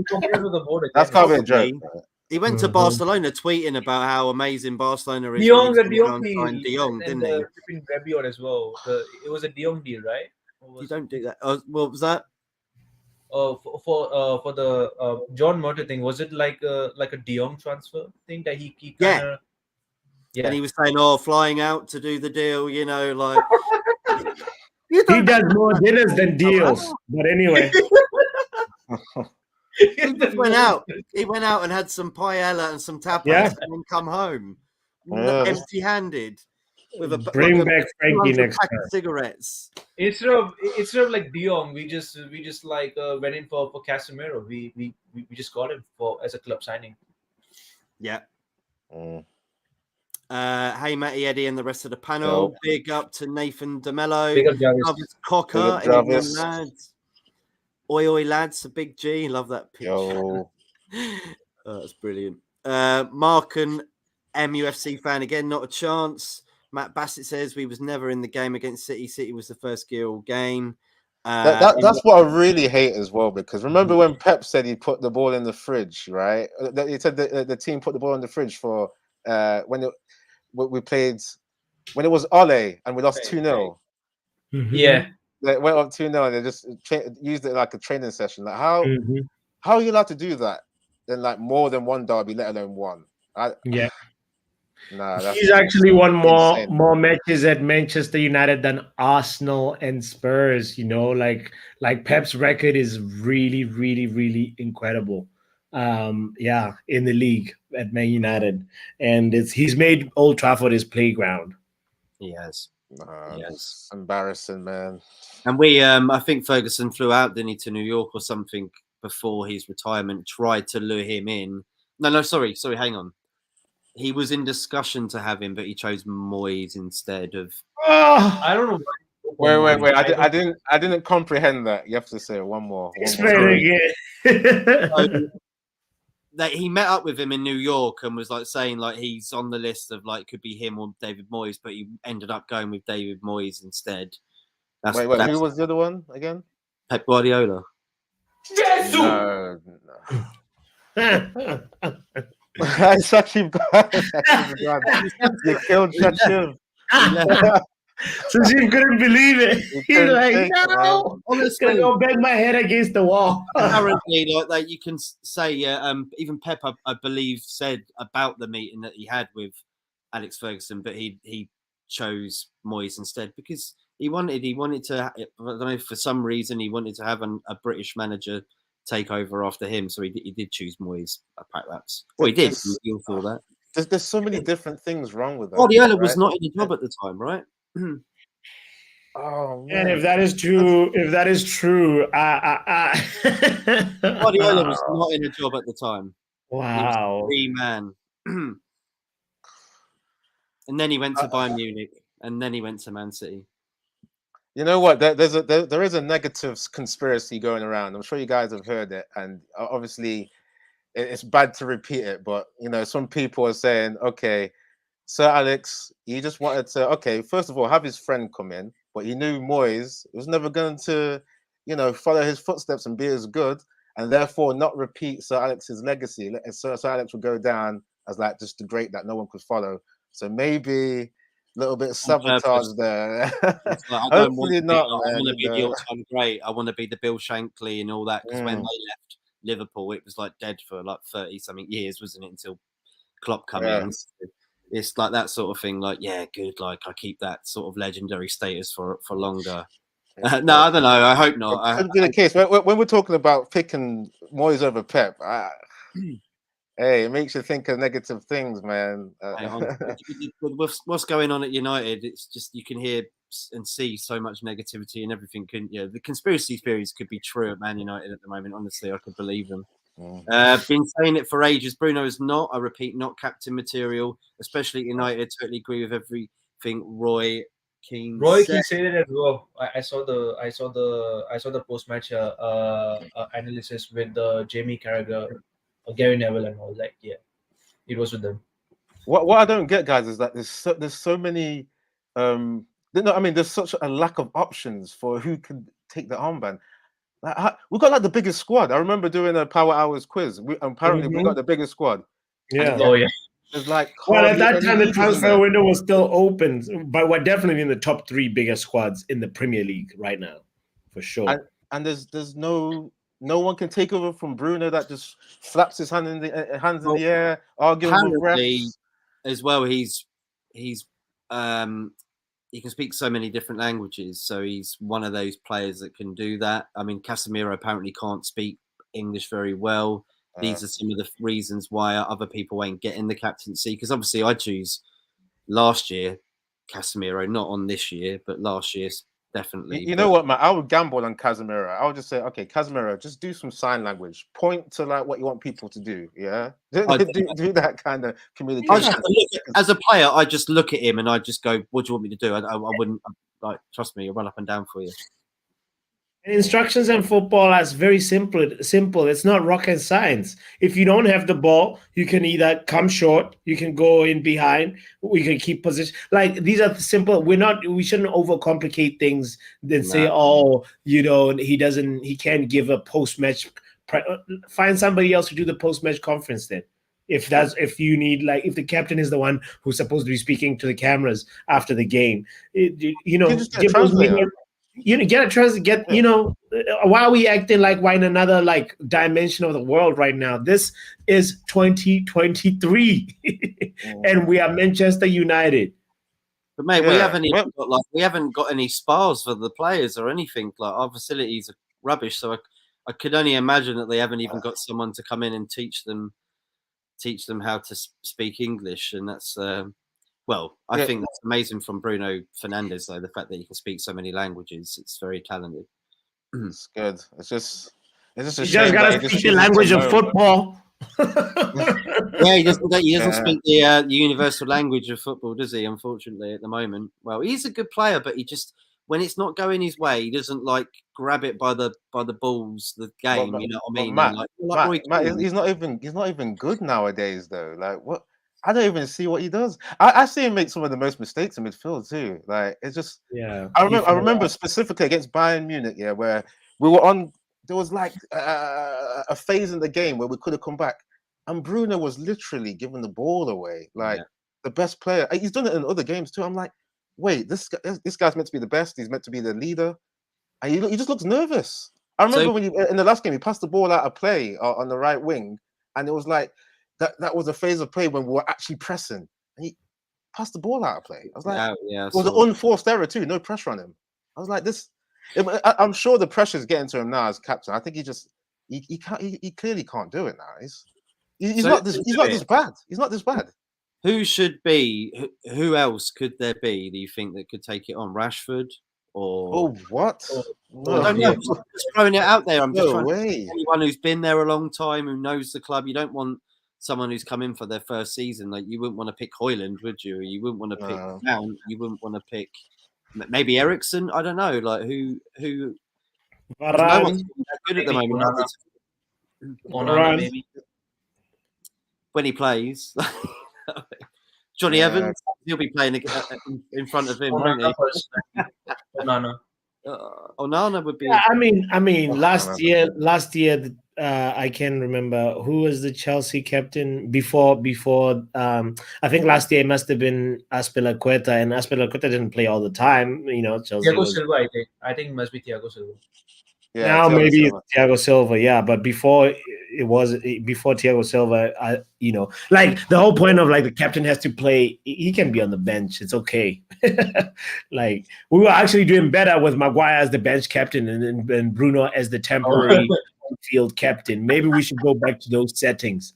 compared with the board That's again. gotta be a joke. Probably. He went to Mhm. Barcelona tweeting about how amazing Barcelona is. De Jong, when the he De turned Jong around and deal, signed De Jong, and didn't he? flipping Rabiot as well. It was a De Jong deal, right? You don't do that. What was that? For the John Murta thing, was it like a De Jong transfer thing that he kind Yeah. of And he was saying, "Oh, flying out to do the deal," you know, like you He don't does more dinners than deals. But anyway. He just went out. He went out and had some paella and some tapas, Yeah. and then come home, Yeah. empty-handed, with a Bring like a back Frankie 200 next pack time. of cigarettes. Instead of like De Jong, we just like went in for Casemiro. We just got him as a club signing. Yeah. Mm. Hey, Matty, Eddie, and the rest of the panel. Yo. Big up to Nathan DeMello. Big up, Jarvis. Jarvis Cocker. Big up, England Jarvis. lads. Oi, oi, lads. A big G. Love that picture. Yo. Oh, that's brilliant. Mark and MUFC fan again. Not a chance. Matt Bassett says we was never in the game against City. City was the first Guild game. That's what I really hate as well, because remember when Pep said he put the ball in the fridge, right? He said the team put the ball in the fridge for we played when it was Ole and we lost 2-0. Mhm. Yeah, They went up 2-0 and they just used it like a training session. Like how Mhm. are you allowed to do that? Then like more than one derby, let alone one. Yeah. Nah, He's actually won insane. more matches at Manchester United than Arsenal and Spurs. You know, like Pep's record is really, really, really incredible. Yeah, in the league at Man United, and he's made Old Trafford his playground. He has. Nah, Yes. it's embarrassing, man. And we, I think Ferguson flew out, didn't he, to New York or something before his retirement, tried to lure him in. No, sorry, hang on. He was in discussion to have him, but he chose Moyes instead of. I don't know. Wait. I didn't comprehend that. You have to say it one more. Explain again. So, that he met up with him in New York and was like saying like he's on the list of like could be him or David Moyes, but he ended up going with David Moyes instead. That's Who was the other one again? Pep Guardiola. No. It's actually you killed Shachim. So she couldn't believe it. He's couldn't like, take it, no, Honestly, gonna go bang my head against the wall. apparently, like you can say, even Pep, I believe, said about the meeting that he had with Alex Ferguson, but he chose Moyes instead because he wanted to. I don't know, for some reason he wanted to have a British manager take over after him, so he did choose Moyes. Perhaps, well, he did. You'll feel that. There's so many different things wrong with that. Guardiola was not in a job at the time, right? Oh man. And if that is true, Guardiola was not in a job at the time. Wow. He was a free man. And then he went to Bayern Munich, and then he went to Man City. You know what? There is a negative conspiracy going around. I'm sure you guys have heard it, and obviously it's bad to repeat it. But you know, some people are saying, okay, Sir Alex, he just wanted to, okay, first of all, have his friend come in, but he knew Moyes was never going to, you know, follow his footsteps and be as good, and therefore not repeat Sir Alex's legacy. Sir Alex would go down as like just the great that no one could follow. So maybe a little bit of sabotage there. Like, I don't want to be the all-time great. I want to be the Bill Shankly and all that. Because when they left Liverpool, it was like dead for like 30-something years, wasn't it? Until Klopp come in. It's like that sort of thing. Like, yeah, good. Like I keep that sort of legendary status for longer. No, I don't know. I hope not. Could be the case. When we're talking about picking Moyes over Pep, hey, it makes you think of negative things, man. With what's going on at United, it's just you can hear and see so much negativity and everything. The conspiracy theories could be true at Man United at the moment. Honestly, I could believe them. Been saying it for ages. Bruno is not, I repeat, not captain material, especially at United. Totally agree with everything Roy Keane said it as well. I saw the post match analysis with Jamie Carragher, Gary Neville, and all that. Yeah, it was with them. What I don't get, guys, is that there's so many. There's such a lack of options for who can take the armband. We've got like the biggest squad. I remember doing a Power Hours quiz. Apparently, we got the biggest squad. Yeah. Oh yeah. There's like Well, at that time, the leaders in transfer there. window was still open, but we're definitely in the top 3 biggest squads in the Premier League right now, for sure. And there's no one can take over from Bruno that just flaps his hands in the air, arguing with apparently refs. as well. He's he can speak so many different languages, so he's one of those players that can do that. I mean, Casemiro apparently can't speak English very well. These are some of the reasons why other people ain't getting the captaincy, because obviously I choose last year Casemiro, not on this year, but last year's definitely. You know what, man? I would gamble on Casemiro. I would just say, okay, Casemiro, just do some sign language. Point to like what you want people to do. Yeah, do that kind of communication. As a player, I just look at him and I just go, "What do you want me to do?" I wouldn't like. Trust me, I'll run up and down for you. And instructions in football is very simple. It's not rocket science. If you don't have the ball, you can either come short, you can go in behind, we can keep position. Like these are simple. We shouldn't overcomplicate things. Then say, oh, he can't give a post-match. Find somebody else to do the post-match conference then. If you need, like, if the captain is the one who's supposed to be speaking to the cameras after the game, give those media. Why are we acting like we're in another like dimension of the world right now? This is 2023 and we are Manchester United. But mate, we haven't got any spars for the players or anything. Like, our facilities are rubbish, so I could only imagine that they haven't even got someone to come in and teach them how to speak English, and that's I think that's amazing from Bruno Fernandes, though, the fact that he can speak so many languages. It's very talented. It's good. It's just a shame. You just gotta speak the language of football. Yeah, he doesn't speak the universal language of football, does he? Unfortunately, at the moment. Well, he's a good player, but he just, when it's not going his way, he doesn't like grab it by the balls. The game, you know what I mean? Matt, he's not even good nowadays, though. Like, what? I don't even see what he does. I see him make some of the most mistakes in midfield too. Like, it's just, I remember specifically against Bayern Munich, where we were on. There was like a phase in the game where we could have come back, and Bruno was literally giving the ball away, like the best player. He's done it in other games too. I'm like, wait, this guy's meant to be the best. He's meant to be the leader, and he just looks nervous. I remember when in the last game he passed the ball out of play on the right wing, and it was like that was a phase of play when we were actually pressing, and he passed the ball out of play. I was like, it was an unforced error too, no pressure on him. I was like, this. I'm sure the pressure's getting to him now as captain. I think he clearly can't do it now. He's not this bad. He's not this bad. Who should be? Who else could there be? Do you think that could take it on? Rashford or? Oh, what? No, I don't know. I'm just throwing it out there. I'm just trying to anyone who's been there a long time, who knows the club. You don't want someone who's come in for their first season. Like, you wouldn't want to pick Højlund, would you? You wouldn't want to pick Mount. You wouldn't want to pick maybe Ericsson. I don't know. Like, who? No one's good at the moment. Maybe. When he plays. Johnny Evans, he'll be playing in front of him, won't he? Onana would be. Yeah, I mean, last year, I can remember who was the Chelsea captain before. I think last year it must have been Azpilicueta, and Azpilicueta didn't play all the time. Chelsea. Thiago Silva, I think it must be Thiago Silva. Yeah, now Thiago maybe Silva. it's Thiago Silva, yeah, but before before Thiago Silva, like the whole point of like the captain has to play. He can be on the bench. It's okay. Like we were actually doing better with Maguire as the bench captain and Bruno as the temporary field captain. Maybe we should go back to those settings.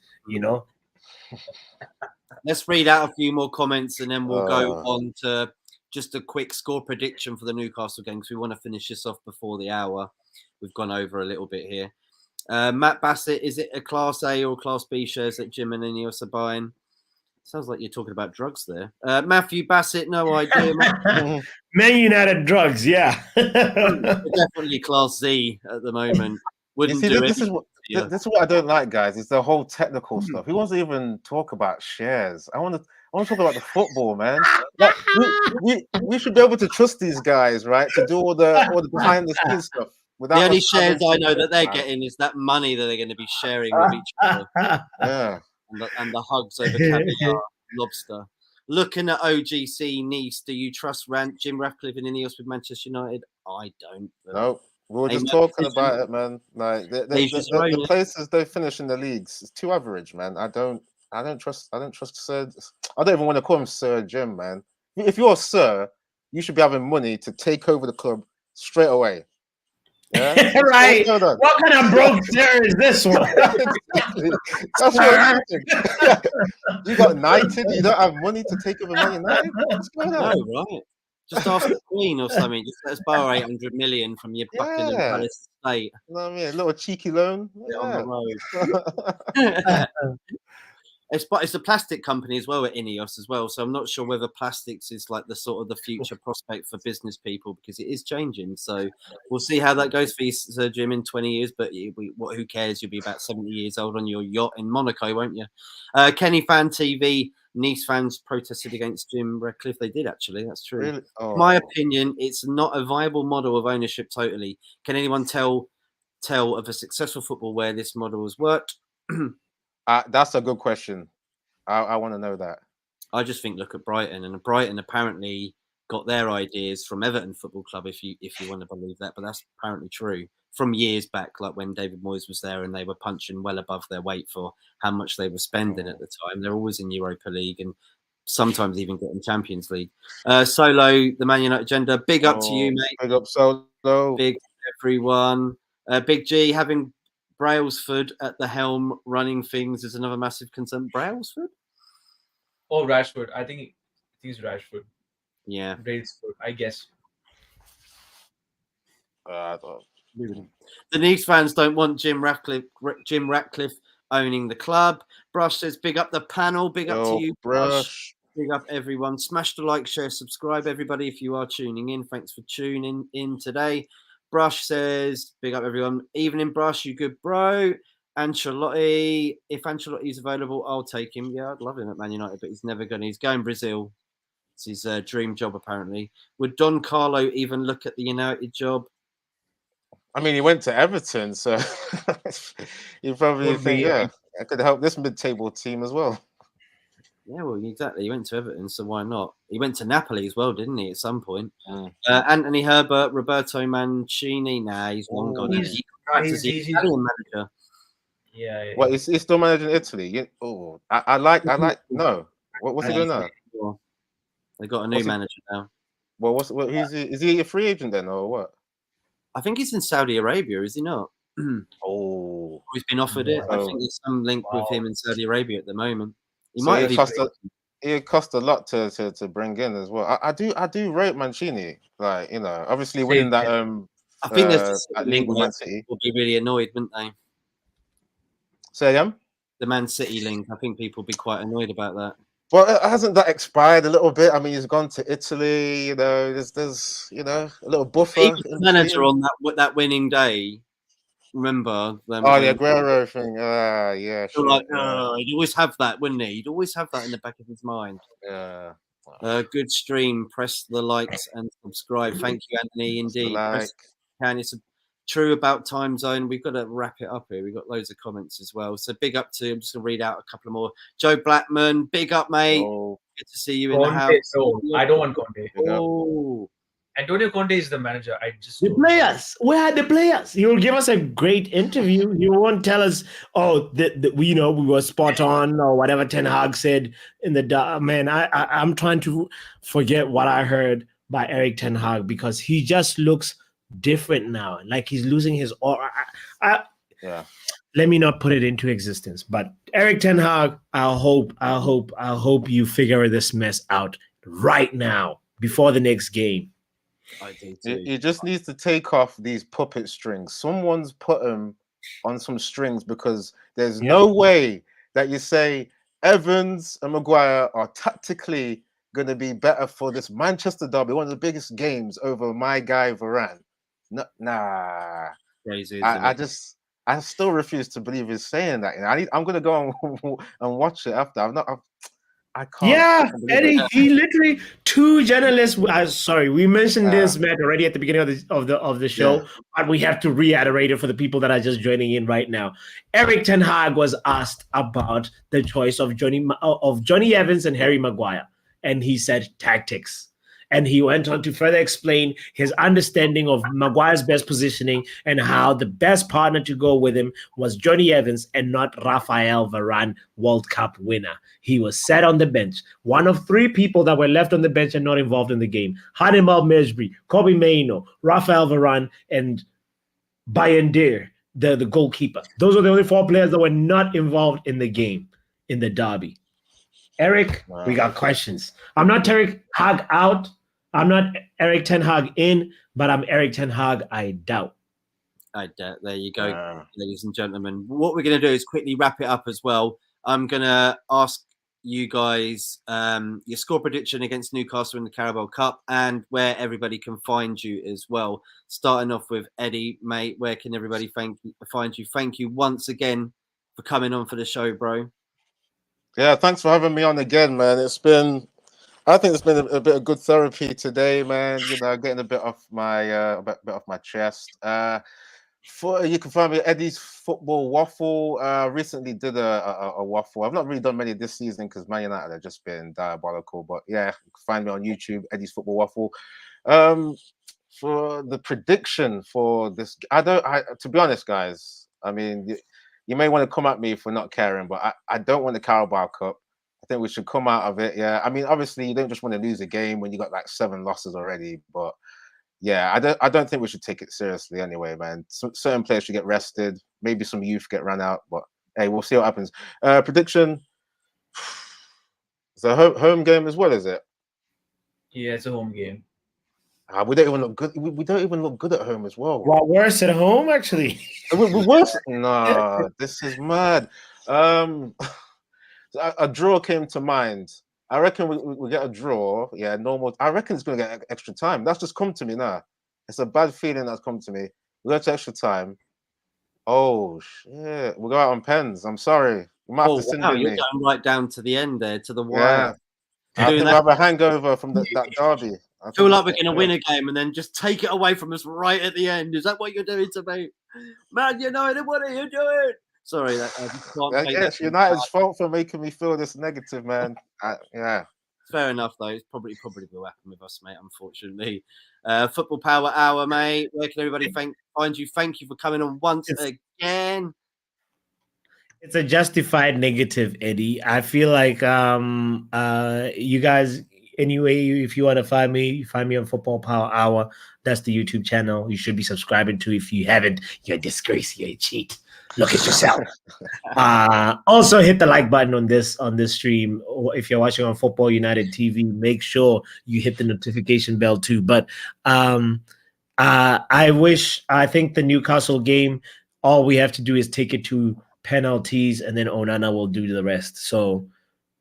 Let's read out a few more comments and then we'll go Oh. on to just a quick score prediction for the Newcastle game because we want to finish this off before the hour. We've gone over a little bit here. Matt Bassett, is it a Class A or Class B shares that Jim and Ineos are buying? Sounds like you're talking about drugs there. Matthew Bassett, no idea. Man United drugs, yeah. Definitely Class Z at the moment. Wouldn't You see, do this is what I don't like, guys. Is the whole technical Hmm. stuff. Who wants to even talk about shares? I want to talk about the football, man. Like, we should be able to trust these guys, right? To do all the behind the scenes stuff. The only us shares I having know to- that they're getting is that money that they're going to be sharing with each other. Yeah. And the hugs over caviar, lobster. Looking at OGC Nice, do you trust Jim Ratcliffe and Ineos with Manchester United? I don't. No, we were Hey, just no talking decision. about it, man. Like Leisure the Road, places they finish in the leagues is too average, man. I don't trust Sir. I don't even want to call him Sir Jim, man. If you're a Sir, you should be having money to take over the club straight away. Yeah, Right. What's going on? What kind of broke sir is this one? Exactly. That's what I'm saying. You got knighted. You don't have money to take over Man United. What's going No, on? right. Just ask the Queen or something. Just let us borrow 800 million from your Buckingham Yeah. Palace estate. You know what I mean? A little cheeky loan. On the Yeah. road. It's a plastic company as well at Ineos as well, so I'm not sure whether plastics is like the sort of the future prospect for business people because it is changing. So we'll see how that goes for you, Sir Jim, in 20 years. But who cares? You'll be about 70 years old on your yacht in Monaco, won't you? Kenny Fan TV, Nice fans protested against Jim Ratcliffe. They did actually. That's true. Really? Oh. My opinion, it's not a viable model of ownership. Totally. Can anyone tell of a successful football where this model has worked? That's a good question. I want to know that. I just think look at Brighton, and Brighton apparently got their ideas from Everton Football Club, if you want to believe that, but that's apparently true from years back, like when David Moyes was there and they were punching well above their weight for how much they were spending at the time. They're always in Europa League and sometimes even getting Champions League. Solo, the Man United agenda, big up to you, mate. Big up Solo. Big everyone. Big G, having Brailsford at the helm running things is another massive concern. Brailsford? Oh, Rashford. I think he's Rashford. Yeah. Brailsford, I guess. The Nice fans don't want Jim Ratcliffe owning the club. Brush says, big up the panel. Big up to you, Brush. Big up everyone. Smash the like, share, subscribe, everybody, if you are tuning in. Thanks for tuning in today. Brush says, big up everyone. Evening, Brush, you good, bro. Ancelotti, if Ancelotti's available, I'll take him. Yeah, I'd love him at Man United, but he's never going to. He's going Brazil. It's his dream job, apparently. Would Don Carlo even look at the United job? I mean, he went to Everton, so you probably think, yeah, I could help this mid-table team as well. Yeah, well, exactly. He went to Everton, so why not? He went to Napoli as well, didn't he, at some point? Anthony Herbert, Roberto Mancini. Nah, he's long gone. He's Italian manager. Yeah. What, he's still managing Italy? I like. No, what's he doing now? They got a new manager now. Well, is he a free agent then, or what? I think he's in Saudi Arabia, is he not? Oh, he's been offered it. I think there's some link with him in Saudi Arabia at the moment. He so might have. It cost a lot to bring in as well. I do rate Mancini, like, you know, obviously winning that. I think there's that league with Man City. Will be really annoyed, wouldn't they? Say again? The Man City link. I think people will be quite annoyed about that. Well, hasn't that expired a little bit? I mean, he's gone to Italy. You know, there's you know, a little buffer. He was the manager on that winning day. Remember? The Aguero thing. Yeah. Sure, like, he'd always have that, wouldn't he? He'd always have that in the back of his mind. Yeah. Good stream. Press the likes and subscribe. Thank you, Anthony. Indeed. It's true about time zone. We've got to wrap it up here. We've got loads of comments as well. So big up to, I'm just going to read out a couple more. Joe Blackman, big up, mate. Good to see you in the house. No, I don't want Conte. Oh, Antonio Conte is the manager. I just The don't know. players, where are the players? He will give us a great interview. He won't tell us, oh, we we were spot on or whatever Ten Hag said in the man. I'm trying to forget what I heard by Eric Ten Hag because he just looks different now, like he's losing his aura. Yeah. Let me not put it into existence, but Eric Ten Hag, I hope you figure this mess out right now before the next game. I do too. He just needs to take off these puppet strings. Someone's put him on some strings because there's no way that you say Evans and Maguire are tactically going to be better for this Manchester derby, one of the biggest games, over my guy Varane. No, nah. Crazy, I still refuse to believe he's saying that. I'm going to go and watch it after. I can't. Yeah, Eddie. He literally 2 journalists. Sorry, we mentioned this, Matt, already at the beginning of the show, but we have to reiterate it for the people that are just joining in right now. Eric Ten Hag was asked about the choice of Johnny Evans and Harry Maguire, and he said tactics. And he went on to further explain his understanding of Maguire's best positioning and how the best partner to go with him was Johnny Evans and not Rafael Varane, World Cup winner. He was sat on the bench, one of 3 people that were left on the bench and not involved in the game. Hannibal Mejbri, Kobe Mainoo, Rafael Varane, and Bayindir, the goalkeeper. Those were the only 4 players that were not involved in the game, in the derby. Eric, we got questions. I'm not Eric Hag out. I'm not Eric Ten Hag in, but I'm Eric Ten Hag, I doubt. I doubt. There you go, ladies and gentlemen. What we're going to do is quickly wrap it up as well. I'm going to ask you guys your score prediction against Newcastle in the Carabao Cup and where everybody can find you as well. Starting off with Eddie, mate, where can everybody find you? Thank you once again for coming on for the show, bro. Yeah, thanks for having me on again, man. I think it's been a bit of good therapy today, man. Getting a bit off my bit off my chest. You can find me at Eddie's Football Waffle. Recently did a waffle. I've not really done many this season because Man United have just been diabolical. But yeah, you can find me on YouTube, Eddie's Football Waffle. For the prediction for this, to be honest, guys, I mean, you may want to come at me for not caring, but I don't want the Carabao Cup. I think we should come out of it. Yeah, I mean, obviously, you don't just want to lose a game when you got like 7 losses already. But yeah, I don't think we should take it seriously anyway, man. Certain players should get rested. Maybe some youth get run out. But hey, we'll see what happens. Prediction: it's a home game as well, is it? Yeah, it's a home game. We don't even look good. We don't even look good at home as well. Well, worse at home, actually. We're worse. Nah, this is mad. A draw came to mind. I reckon we get a draw. Yeah, normal. I reckon it's going to get extra time. That's just come to me now. It's a bad feeling that's come to me. We go to extra time. Oh, shit. We'll go out on pens. I'm sorry. You might have to send you're me. going right down to the end there, to the wire. Yeah. I think I have a hangover from that derby. I feel like we're going to win a game and then just take it away from us right at the end. Is that what you're doing to me? Man United, what are you doing? Sorry, it's United's fault for making me feel this negative, man. Yeah. Fair enough, though. It's probably will happen with us, mate, unfortunately. Football Power Hour, mate. Where can everybody find you? Thank you for coming on once again. It's a justified negative, Eddie. I feel like you guys, anyway, if you want to find me on Football Power Hour. That's the YouTube channel you should be subscribing to. If you haven't, you're a disgrace, you're a cheat. Look at yourself. Also hit the like button on this stream. Or if you're watching on Football United TV, make sure you hit the notification bell too. But I think the Newcastle game, all we have to do is take it to penalties and then Onana will do the rest. So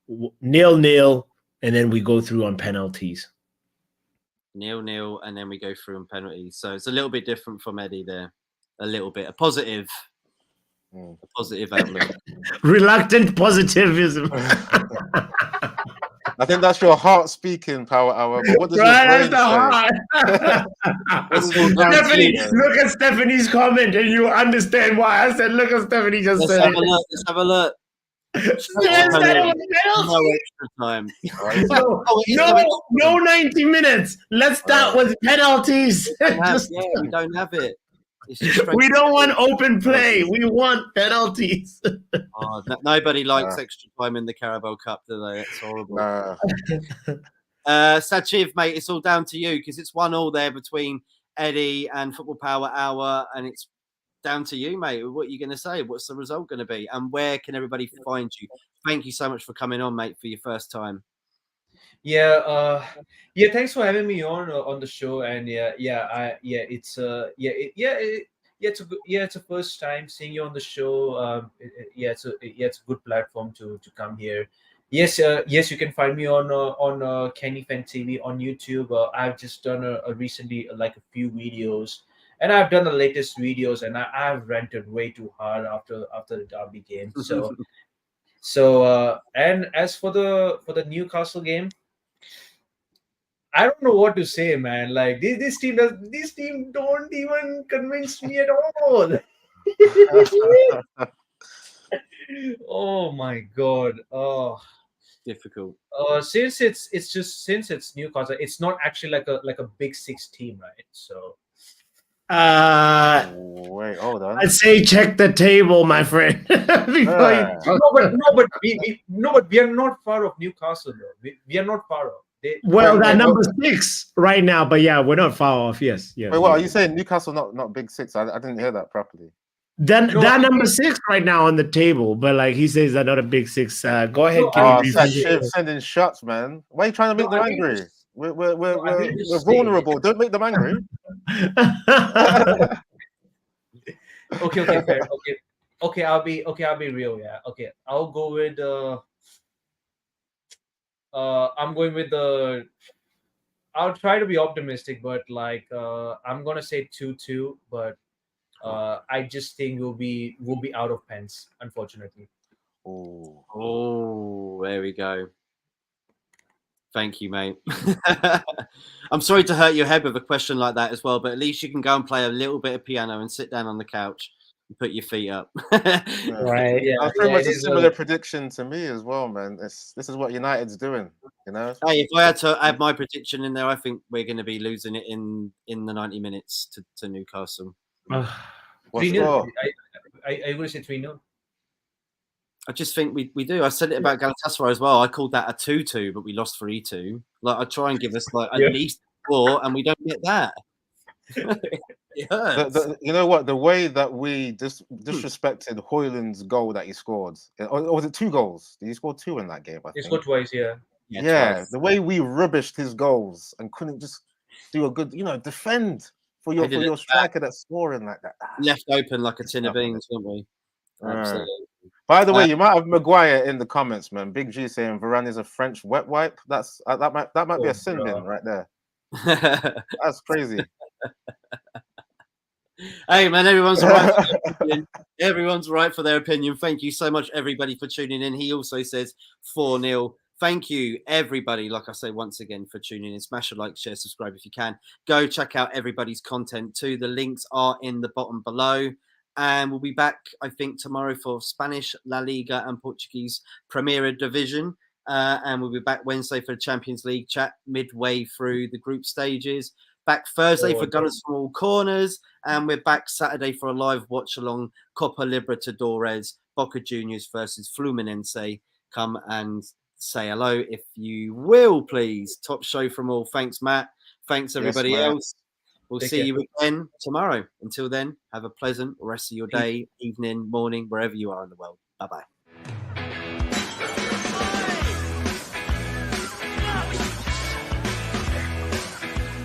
0-0 and then we go through on penalties. 0-0 and then we go through on penalties. So it's a little bit different from Eddie there. A little bit. A positive outlook. Reluctant positivism. I think that's your heart speaking, Power Hour. But what does right, your brain say? Stephanie, look at Stephanie's comment and you understand why I said, look at Stephanie just Let's said have it. a look. Let's have a look. Stan said it was penalty. No extra time. No, Oh, it is no extra no time. 90 minutes. Let's start with penalties. We don't have it. It's just straight We to don't want penalties. open play. We want penalties. Oh, nobody likes extra time in the Carabao Cup, do they? It's horrible. Sachiv, mate, it's all down to you because it's 1-1 there between Eddie and Football Power Hour, and it's down to you, mate. What are you going to say? What's the result going to be? And where can everybody find you? Thank you so much for coming on, mate, for your first time. Yeah, thanks for having me on the show. And it's it's a first time seeing you on the show. It's a good platform to come here. Yes, you can find me on Kenny Fan TV on YouTube. I've just done recently like a few videos, and I've done the latest videos, and I've ranted way too hard after the Derby game. And as for the Newcastle game, I don't know what to say, man. Like this team don't even convince me at all. Oh my god. Oh, difficult. Since it's Newcastle, it's not actually like a big six team, right? So wait, hold on. I'd say check the table, my friend. but we are not far off Newcastle, though. We are not far off. That number 6 right now, but yeah, we're not far off. Yes. Wait, what are you saying? Newcastle not big six? I didn't hear that properly. Then that number 6 right now on the table, but like he says, they're not a big six. Go ahead, Shiv sending shots, man. Why are you trying to make them angry? We're vulnerable. Don't make them angry. Okay, fair. Okay, I'll be real. Yeah. Okay, I'll go with I'm going with I'll try to be optimistic, but like I'm gonna say 2-2, but I just think we'll be out of pens, unfortunately. Oh, there we go. Thank you, mate. I'm sorry to hurt your head with a question like that as well, but at least you can go and play a little bit of piano and sit down on the couch and put your feet up. Right. Yeah. That's pretty much a similar prediction to me as well, man. This is what United's doing, you know. Hey, if I had to add my prediction in there, I think we're going to be losing it in the 90 minutes to Newcastle. What score? I would say 3-0. I just think we do. I said it about Galatasaray as well. I called that a 2-2, but we lost 3-2. Like I try and give us like at least 4, and we don't get that. It hurts. You know what? The way that we disrespected Hoyland's goal that he scored, or was it 2 goals? Did he score 2 in that game? I think. He scored twice, yeah. Yeah, the way we rubbished his goals and couldn't just do a good, defend for your striker that's scoring like that. Left open like a tin of beans, weren't we? Absolutely. By the way, you might have Maguire in the comments, man. Big G saying Varane is a French wet wipe. That's that might be a sin bin right there. That's crazy. Hey man, everyone's right for their opinion. Everyone's right for their opinion. Thank you so much, everybody, for tuning in. He also says 4-0. Thank you, everybody. Like I say, once again, for tuning in. Smash a like, share, subscribe if you can. Go check out everybody's content too. The links are in the bottom below. And we'll be back, I think, tomorrow for Spanish, La Liga and Portuguese Primera Division. And we'll be back Wednesday for the Champions League chat midway through the group stages. Back Thursday for Gunners from All Corners. And we're back Saturday for a live watch along Copa Libertadores, Boca Juniors versus Fluminense. Come and say hello if you will, please. Top show from all. Thanks, Matt. Thanks, everybody else. We'll see you again tomorrow. Until then, have a pleasant rest of your day, evening, morning, wherever you are in the world. Bye-bye.